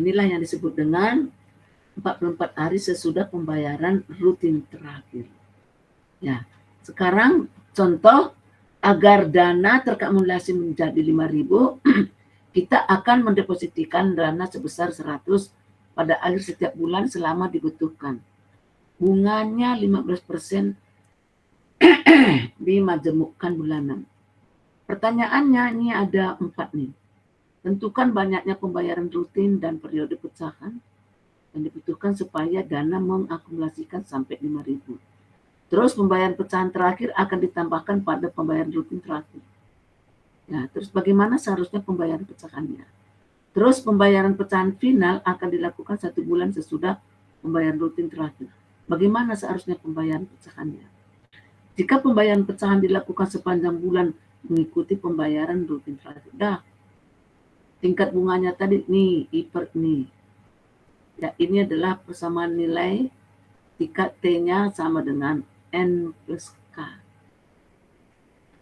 inilah yang disebut dengan 44 hari sesudah pembayaran rutin terakhir. Ya, sekarang contoh agar dana terakumulasi menjadi 5.000, kita akan mendepositikan dana sebesar 100 pada akhir setiap bulan selama dibutuhkan. Bunganya 15% dimajemukkan bulanan. Pertanyaannya ini ada 4 nih. Tentukan banyaknya pembayaran rutin dan periode pecahan yang dibutuhkan supaya dana mengakumulasikan sampai 5.000. Terus pembayaran pecahan terakhir akan ditambahkan pada pembayaran rutin terakhir. Nah, terus bagaimana seharusnya pembayaran pecahannya? Terus pembayaran pecahan final akan dilakukan 1 bulan sesudah pembayaran rutin terakhir. Bagaimana seharusnya pembayaran pecahannya? Jika pembayaran pecahan dilakukan sepanjang bulan mengikuti pembayaran rutin terakhir. Dah, tingkat bunganya tadi nih, I per nih. Ya, ini adalah persamaan nilai tingkat T-nya sama dengan N plus K.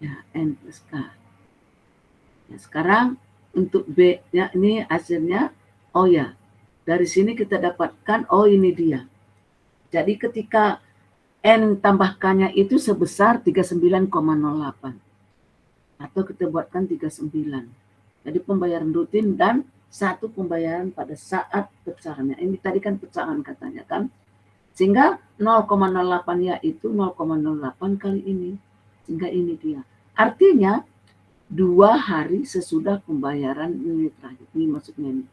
Ya, N plus K. Ya, sekarang untuk B-nya ini hasilnya, oh ya, dari sini kita dapatkan, oh ini dia. Jadi ketika N tambahkannya itu sebesar 39,08. Atau kita buatkan 39. Jadi pembayaran rutin dan 1 pembayaran pada saat pecahannya. Ini tadi kan pecahan katanya kan. Sehingga 0,08 yaitu 0,08 kali ini. Sehingga ini dia. Artinya 2 hari sesudah pembayaran ini terakhir. Ini maksudnya ini.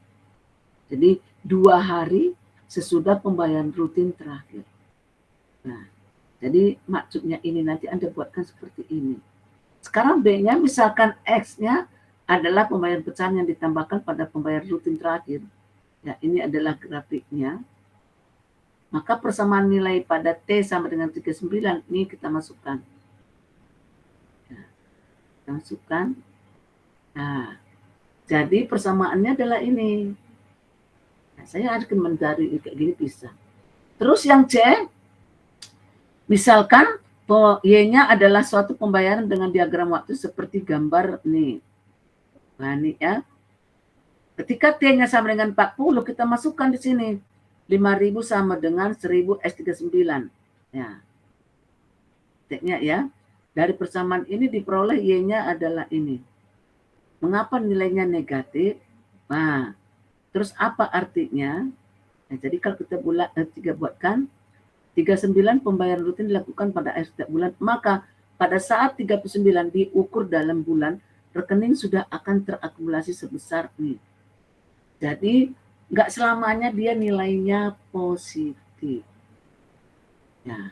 Jadi 2 hari sesudah pembayaran rutin terakhir. Nah, jadi maksudnya ini nanti Anda buatkan seperti ini. Sekarang B-nya misalkan X-nya adalah pembayaran pecahan yang ditambahkan pada pembayaran rutin terakhir. Ya, ini adalah grafiknya. Maka persamaan nilai pada T sama dengan 39 ini kita masukkan. Ya, kita masukkan. Nah, jadi persamaannya adalah ini. Nah, saya akan mencari kayak gini bisa. Terus yang C, misalkan Y-nya adalah suatu pembayaran dengan diagram waktu seperti gambar nih. Nah, ini ya. Ketika T-nya sama dengan 40, kita masukkan di sini. 5.000 sama dengan 1.000 S39. Ya. T-nya ya. Dari persamaan ini diperoleh Y-nya adalah ini. Mengapa nilainya negatif? Nah, terus apa artinya? Nah, jadi kalau kita buatkan 39 pembayaran rutin dilakukan pada akhir setiap bulan, maka pada saat 39 diukur dalam bulan, rekening sudah akan terakumulasi sebesar ini. Jadi nggak selamanya dia nilainya positif. Ya,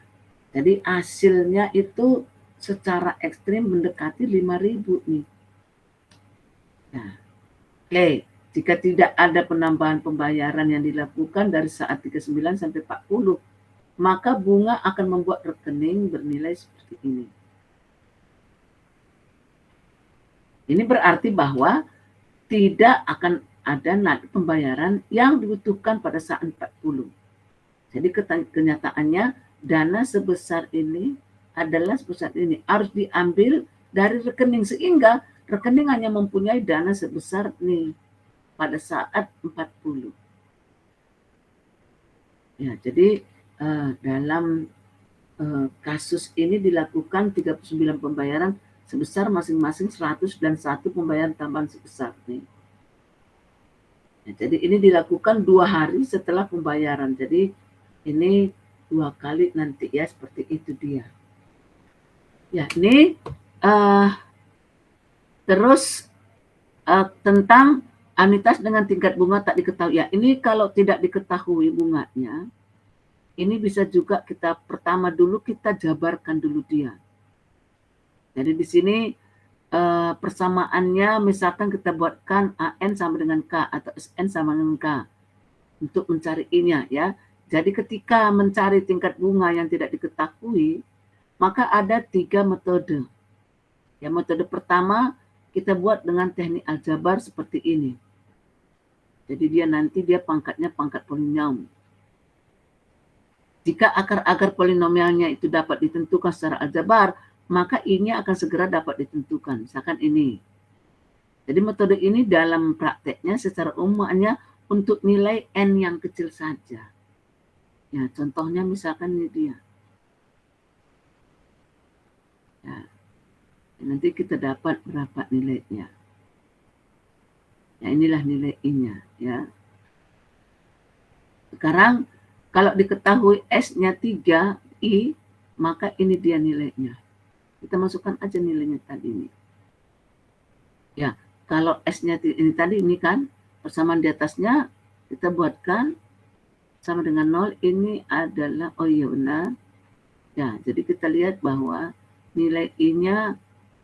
jadi hasilnya itu secara ekstrim mendekati 5.000 nih. Nah, oke. Jika tidak ada penambahan pembayaran yang dilakukan dari saat 39 sampai 40, maka bunga akan membuat rekening bernilai seperti ini. Ini berarti bahwa tidak akan ada nilai pembayaran yang dibutuhkan pada saat 40. Jadi kenyataannya dana sebesar ini adalah sebesar ini. Harus diambil dari rekening sehingga rekening hanya mempunyai dana sebesar ini pada saat 40. Ya, jadi dalam kasus ini dilakukan 39 pembayaran sebesar masing-masing 100 dan 1 pembayaran tambahan sebesar nih. Ya, jadi ini dilakukan 2 hari setelah pembayaran. Jadi ini 2 kali nanti ya, seperti itu dia. Ya, ini terus tentang anuitas dengan tingkat bunga tak diketahui. Ya, ini kalau tidak diketahui bunganya, ini bisa juga kita pertama dulu kita jabarkan dulu dia. Jadi di sini persamaannya misalkan kita buatkan AN sama dengan K atau SN sama dengan K untuk mencari ini ya. Jadi ketika mencari tingkat bunga yang tidak diketahui, maka ada 3 metode. Ya, metode pertama kita buat dengan teknik aljabar seperti ini. Jadi dia pangkatnya pangkat polinom. Jika akar-akar polinomialnya itu dapat ditentukan secara aljabar, maka ini akan segera dapat ditentukan. Misalkan ini. Jadi metode ini dalam prakteknya secara umumnya untuk nilai N yang kecil saja. Ya, contohnya misalkan ini dia. Ya, nanti kita dapat berapa nilainya. Ya, inilah nilai I-nya. Ya. Sekarang kalau diketahui S-nya 3, I, maka ini dia nilainya. Kita masukkan aja nilainya tadi ini. Ya, kalau S-nya ini tadi ini kan, persamaan di atasnya kita buatkan sama dengan 0, ini adalah, oh iya benar. Ya, jadi kita lihat bahwa nilai I-nya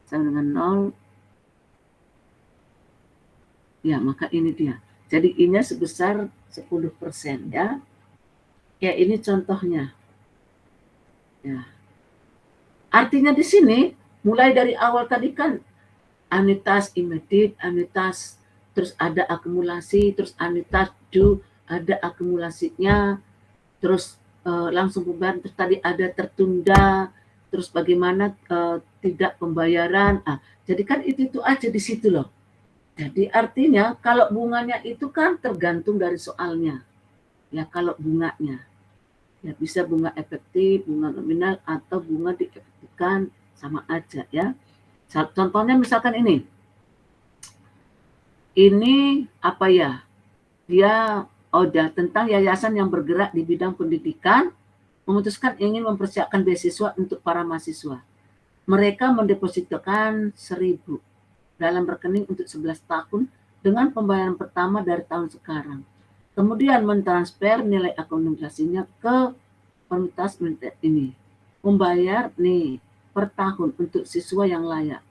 sama dengan 0. Ya, maka ini dia. Jadi I-nya sebesar 10% ya. Ya, ini contohnya. Ya. Artinya di sini mulai dari awal tadi kan anitas immediate, anitas terus ada akumulasi, terus anitas do ada akumulasinya, terus langsung pembayaran, terus tadi ada tertunda, terus bagaimana tidak pembayaran. Jadi kan itu aja di situ loh. Jadi artinya kalau bunganya itu kan tergantung dari soalnya. Ya kalau bunganya. Ya bisa bunga efektif, bunga nominal, atau bunga diefektifkan, sama aja ya. Contohnya misalkan ini. Ini apa ya? Dia tentang yayasan yang bergerak di bidang pendidikan memutuskan ingin mempersiapkan beasiswa untuk para mahasiswa. Mereka mendepositokan 1.000 dalam rekening untuk 11 tahun dengan pembayaran pertama dari tahun sekarang. Kemudian mentransfer nilai akumulasinya ke Universitas ini. Membayar nih per tahun untuk siswa yang layak.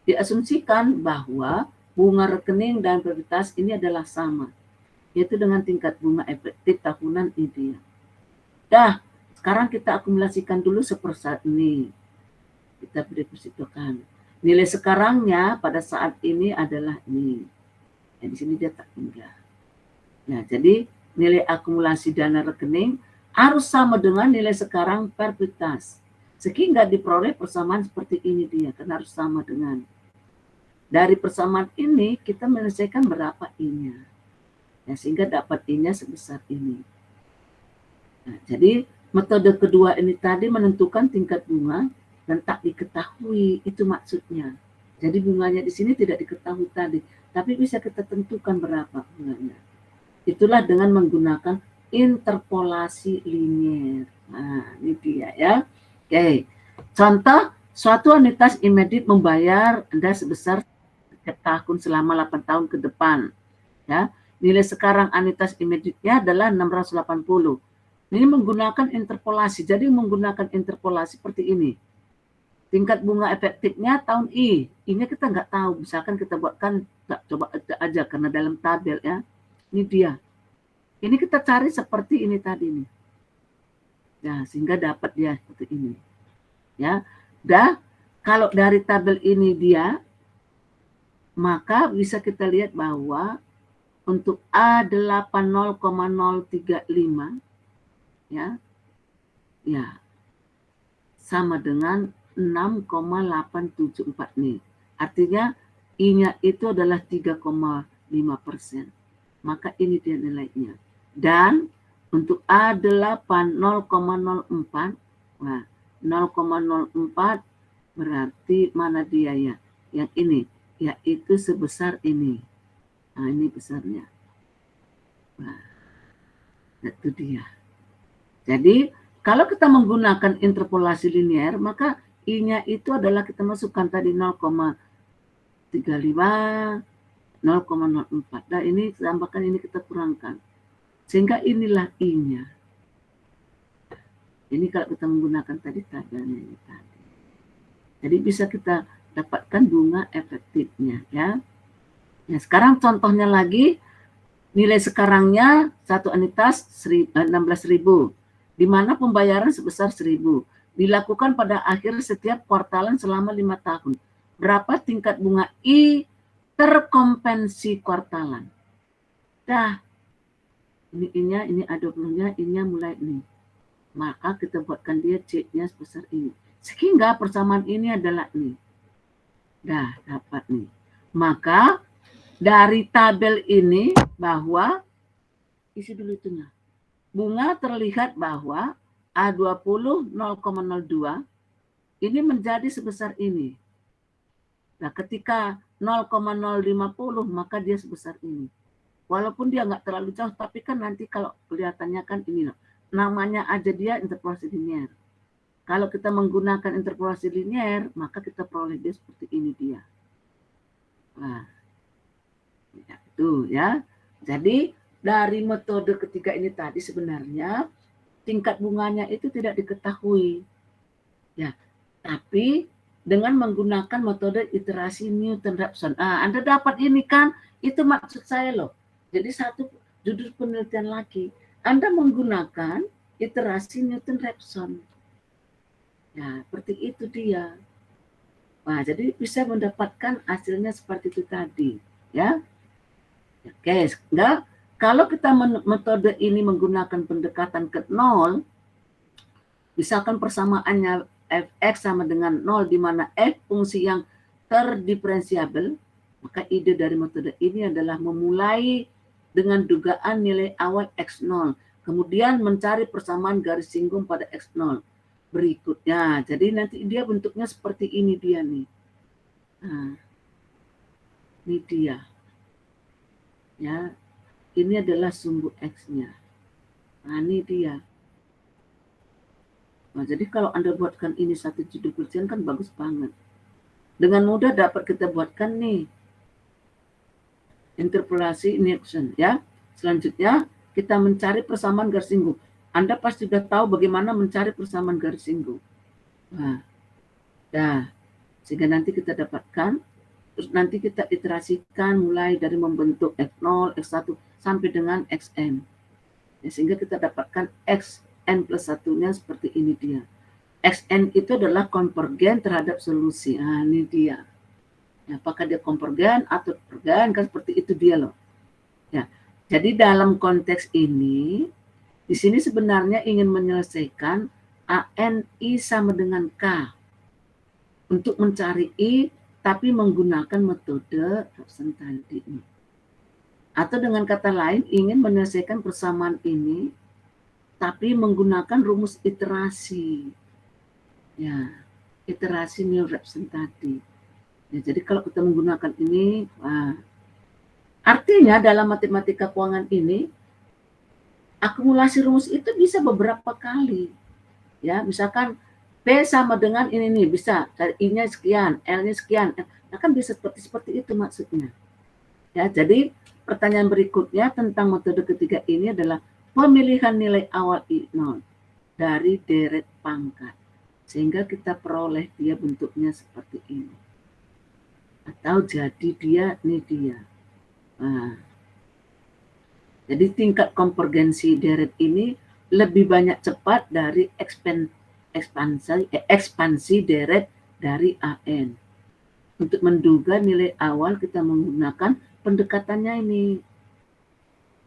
Diasumsikan bahwa bunga rekening dan prioritas ini adalah sama, yaitu dengan tingkat bunga efektif tahunan ini. Dah, sekarang kita akumulasikan dulu sepersatu ini. Kita depositokan. Nilai sekarangnya pada saat ini adalah ini. Ya, di sini dia tak tinggal. Nah, jadi nilai akumulasi dana rekening harus sama dengan nilai sekarang per prioritas. Sehingga diperoleh persamaan seperti ini dia, kan harus sama dengan. Dari persamaan ini kita menyelesaikan berapa I-nya. Ya, sehingga dapat I-nya sebesar ini. Nah, jadi metode kedua ini tadi menentukan tingkat bunga dan tak diketahui, itu maksudnya. Jadi bunganya di sini tidak diketahui tadi, tapi bisa kita tentukan berapa bunganya. Itulah dengan menggunakan interpolasi linier. Nah, ini dia ya. Oke. Contoh, suatu anitas immediate membayar Anda sebesar setiap tahun selama 8 tahun ke depan. Ya. Nilai sekarang anitas immediate-nya adalah 680. Ini menggunakan interpolasi. Jadi menggunakan interpolasi seperti ini. Tingkat bunga efektifnya tahun I. I-nya kita nggak tahu. Misalkan kita buatkan, coba aja karena dalam tabel ya. Ini dia. Ini kita cari seperti ini tadi nih. Ya, sehingga dapat dia seperti ini. Ya. Dah, kalau dari tabel ini dia, maka bisa kita lihat bahwa untuk A80,035 ya. Ya. Sama dengan 6,874 nih. Artinya I-nya itu adalah 3,5%. Maka ini dia nilainya. Dan untuk A8 0,04, nah 0,04 berarti mana dia ya? Yang ini, yaitu sebesar ini. Nah ini besarnya. Nah, itu dia. Jadi kalau kita menggunakan interpolasi linier, maka I-nya itu adalah kita masukkan tadi 0,35, 0,04. Nah ini tambahkan ini kita kurangkan. Sehingga inilah I-nya. Ini kalau kita menggunakan tadi tabelnya ini tadi. Jadi bisa kita dapatkan bunga efektifnya ya. Nah, sekarang contohnya lagi, nilai sekarangnya satu anitas 16.000, di mana pembayaran sebesar 1.000. Dilakukan pada akhir setiap kuartalan selama 5 tahun. Berapa tingkat bunga I terkompensi kuartalan? Dah, ini I-nya, ini A20-nya, I-nya mulai ini. Maka kita buatkan dia C-nya sebesar ini. Sehingga persamaan ini adalah ini. Dah, dapat nih. Maka dari tabel ini bahwa isi dulu itunya. Bunga terlihat bahwa A20 0,02 ini menjadi sebesar ini. Nah, ketika 0,050 maka dia sebesar ini. Walaupun dia nggak terlalu jauh, tapi kan nanti kalau kelihatannya kan ini loh. Namanya aja dia interpolasi linier. Kalau kita menggunakan interpolasi linier, maka kita peroleh dia seperti ini dia. Nah, ya, itu ya. Jadi dari metode ketiga ini tadi sebenarnya tingkat bunganya itu tidak diketahui. Ya, tapi dengan menggunakan metode iterasi Newton-Raphson. Anda dapat ini kan, itu maksud saya loh. Jadi satu judul penelitian lagi, Anda menggunakan iterasi Newton-Raphson. Ya, seperti itu dia. Nah, jadi bisa mendapatkan hasilnya seperti itu tadi, ya. Oke, enggak. Kalau kita metode ini menggunakan pendekatan ke nol, misalkan persamaannya fx sama dengan 0 di mana f fungsi yang terdiferensiabel, maka ide dari metode ini adalah memulai dengan dugaan nilai awal x0, kemudian mencari persamaan garis singgung pada x0 berikutnya. Jadi nanti dia bentuknya seperti ini dia nih. Nah, ini dia. Ya, ini adalah sumbu x-nya. Nah, ini dia. Nah, jadi kalau Anda buatkan ini satu judul penelitian kan bagus banget. Dengan mudah dapat kita buatkan nih interpolasi Newton ya. Selanjutnya kita mencari persamaan garis singgung. Anda pasti sudah tahu bagaimana mencari persamaan garis singgung. Nah, ya, sehingga nanti kita dapatkan, terus nanti kita iterasikan mulai dari membentuk X0, X1 sampai dengan Xn. Ya, sehingga kita dapatkan Xn plus satunya seperti ini dia. Xn itu adalah konvergen terhadap solusi. Nah, ini dia. Ya, apakah dia konvergen atau divergen, kan seperti itu dia loh. Ya, jadi dalam konteks ini, di sini sebenarnya ingin menyelesaikan ANI sama dengan K untuk mencari I, tapi menggunakan metode Raphson tadi. Atau dengan kata lain, ingin menyelesaikan persamaan ini, tapi menggunakan rumus iterasi. Ya, iterasi Newton-Raphson tadi. Ya, jadi kalau kita menggunakan ini, artinya dalam matematika keuangan ini, akumulasi rumus itu bisa beberapa kali. Ya, misalkan P sama dengan ini nih, bisa I-nya sekian, L-nya sekian. Nah, kan bisa seperti itu maksudnya. Ya, jadi pertanyaan berikutnya tentang metode ketiga ini adalah pemilihan nilai awal I0 dari deret pangkat. Sehingga kita peroleh dia bentuknya seperti ini. Atau jadi dia, ini dia. Nah, jadi tingkat konvergensi deret ini lebih banyak cepat dari ekspansi deret dari AN. Untuk menduga nilai awal kita menggunakan pendekatannya ini.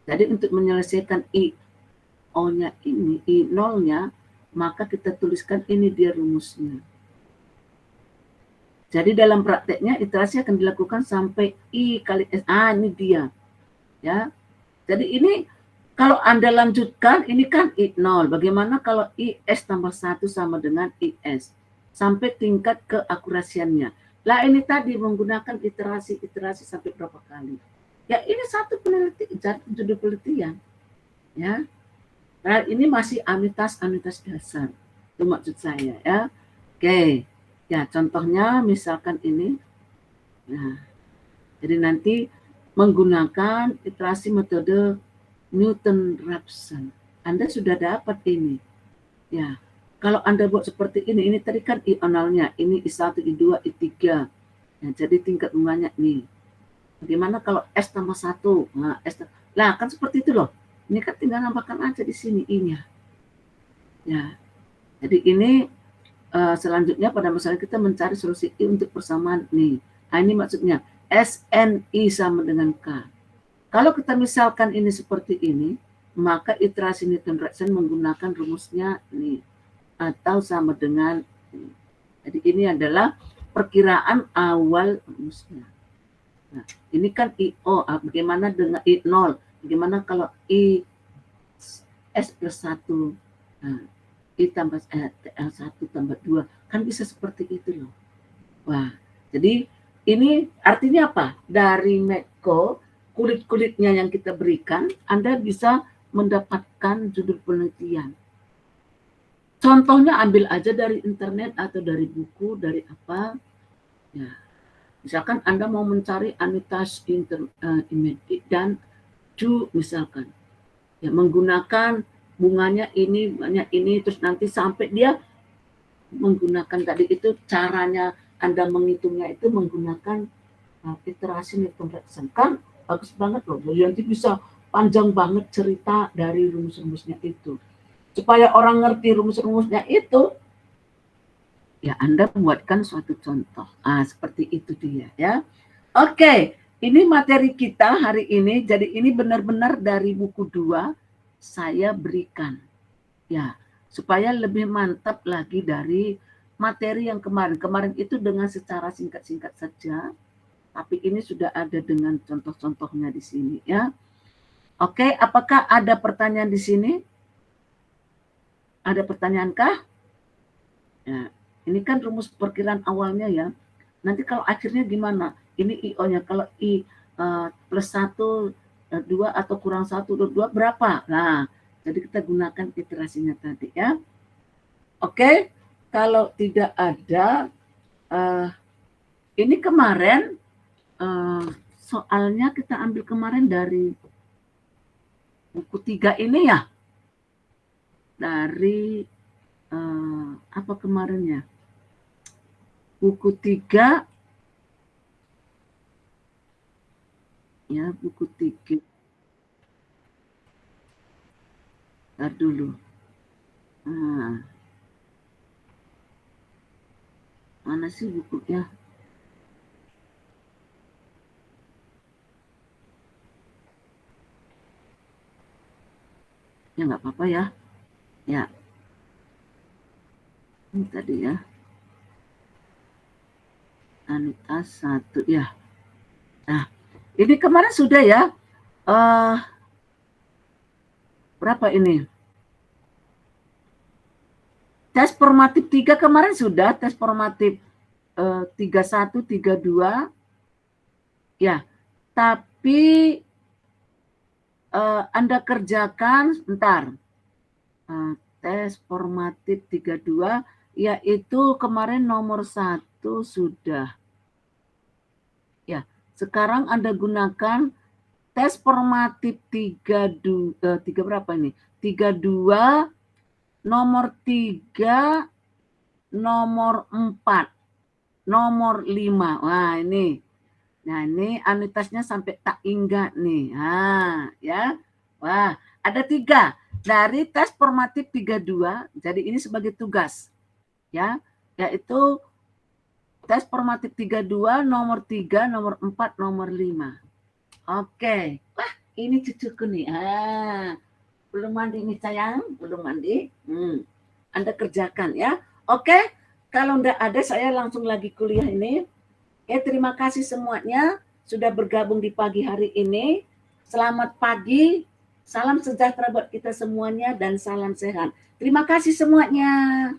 Jadi untuk menyelesaikan I0-nya ini, I0-nya, maka kita tuliskan ini dia rumusnya. Jadi dalam prakteknya iterasi akan dilakukan sampai I kali S. Ini dia. Ya. Jadi ini kalau Anda lanjutkan, ini kan I0. Bagaimana kalau IS tambah 1 sama dengan IS? Sampai tingkat keakurasiannya. Lah ini tadi menggunakan iterasi sampai berapa kali? Ya ini satu penelitian, judul penelitian. Ya. Nah ini masih amitas dasar. Itu maksud saya ya. Oke. Ya contohnya misalkan ini. Nah, jadi nanti menggunakan iterasi metode Newton-Raphson. Anda sudah dapat ini. Ya, kalau Anda buat seperti ini tadi kan I0-nya, ini I1, I2, I3. Ya, jadi tingkat bunganya nih. Bagaimana kalau S tambah 1? Nah, lah kan seperti itu loh. Ini kan tinggal nambahkan aja di sini I-nya. Ya, jadi ini selanjutnya pada masalah kita mencari solusi I untuk persamaan nih. Nah, ini maksudnya SNI sama dengan K. Kalau kita misalkan ini seperti ini, maka iterasi Newton-Raphson menggunakan rumusnya nih atau sama dengan ini. Jadi ini adalah perkiraan awal rumusnya. Nah, ini kan IO, bagaimana dengan I0? Bagaimana kalau I S plus 1, nah, I tambah TL1 tambah 2, kan bisa seperti itu loh. Wah, jadi ini artinya apa? Dari Medco, kulit-kulitnya yang kita berikan, Anda bisa mendapatkan judul penelitian. Contohnya ambil aja dari internet atau dari buku, dari apa. Ya, misalkan Anda mau mencari anitas dan ju misalkan. Ya, menggunakan bunganya ini, terus nanti sampai dia menggunakan tadi itu caranya Anda menghitungnya itu menggunakan iterasi Newton Raphson. Kan bagus banget loh. Jadi nanti bisa panjang banget cerita dari rumus-rumusnya itu. Supaya orang ngerti rumus-rumusnya itu, ya Anda buatkan suatu contoh. Seperti itu dia ya. Oke, ini materi kita hari ini. Jadi ini benar-benar dari buku 2 saya berikan. Ya, supaya lebih mantap lagi dari materi yang kemarin. Kemarin itu dengan secara singkat-singkat saja, tapi ini sudah ada dengan contoh-contohnya di sini ya. Oke, apakah ada pertanyaan di sini? Ada pertanyaankah? Ya, ini kan rumus perkiraan awalnya ya. Nanti kalau akhirnya gimana? Ini IO-nya, kalau I plus 1, 2 atau kurang 1, 2 berapa? Nah, jadi kita gunakan iterasinya tadi ya. Oke, kalau tidak ada, ini kemarin soalnya kita ambil kemarin dari buku 3 ini ya. Dari apa kemarin ya? Buku 3 ya, buku 3. Ntar dulu. Mana sih bukunya? Ya nggak apa-apa ya. Ya. Ini tadi ya. Anitas 1 ya. Nah, ini kemarin sudah ya. Berapa ini? Tes formatif 3 kemarin sudah, tes formatif 31, 32. Ya, tapi Anda kerjakan sebentar. Tes formatif 32, yaitu kemarin nomor 1 sudah. Ya, sekarang Anda gunakan tes formatif 32, berapa ini? 32, nomor 3, nomor 4, nomor 5. Wah, ini. Nah, ini anuitasnya sampai tak ingat nih. Ya. Wah, ada 3. Dari tes formatif 32, jadi ini sebagai tugas. Ya, yaitu tes formatif 32, nomor 3, nomor 4, nomor 5. Oke. Wah, ini cucuku nih. Belum mandi nih sayang, belum mandi. Anda kerjakan ya. Oke, kalau enggak ada saya langsung lagi kuliah ini. Terima kasih semuanya sudah bergabung di pagi hari ini. Selamat pagi, salam sejahtera buat kita semuanya dan salam sehat. Terima kasih semuanya.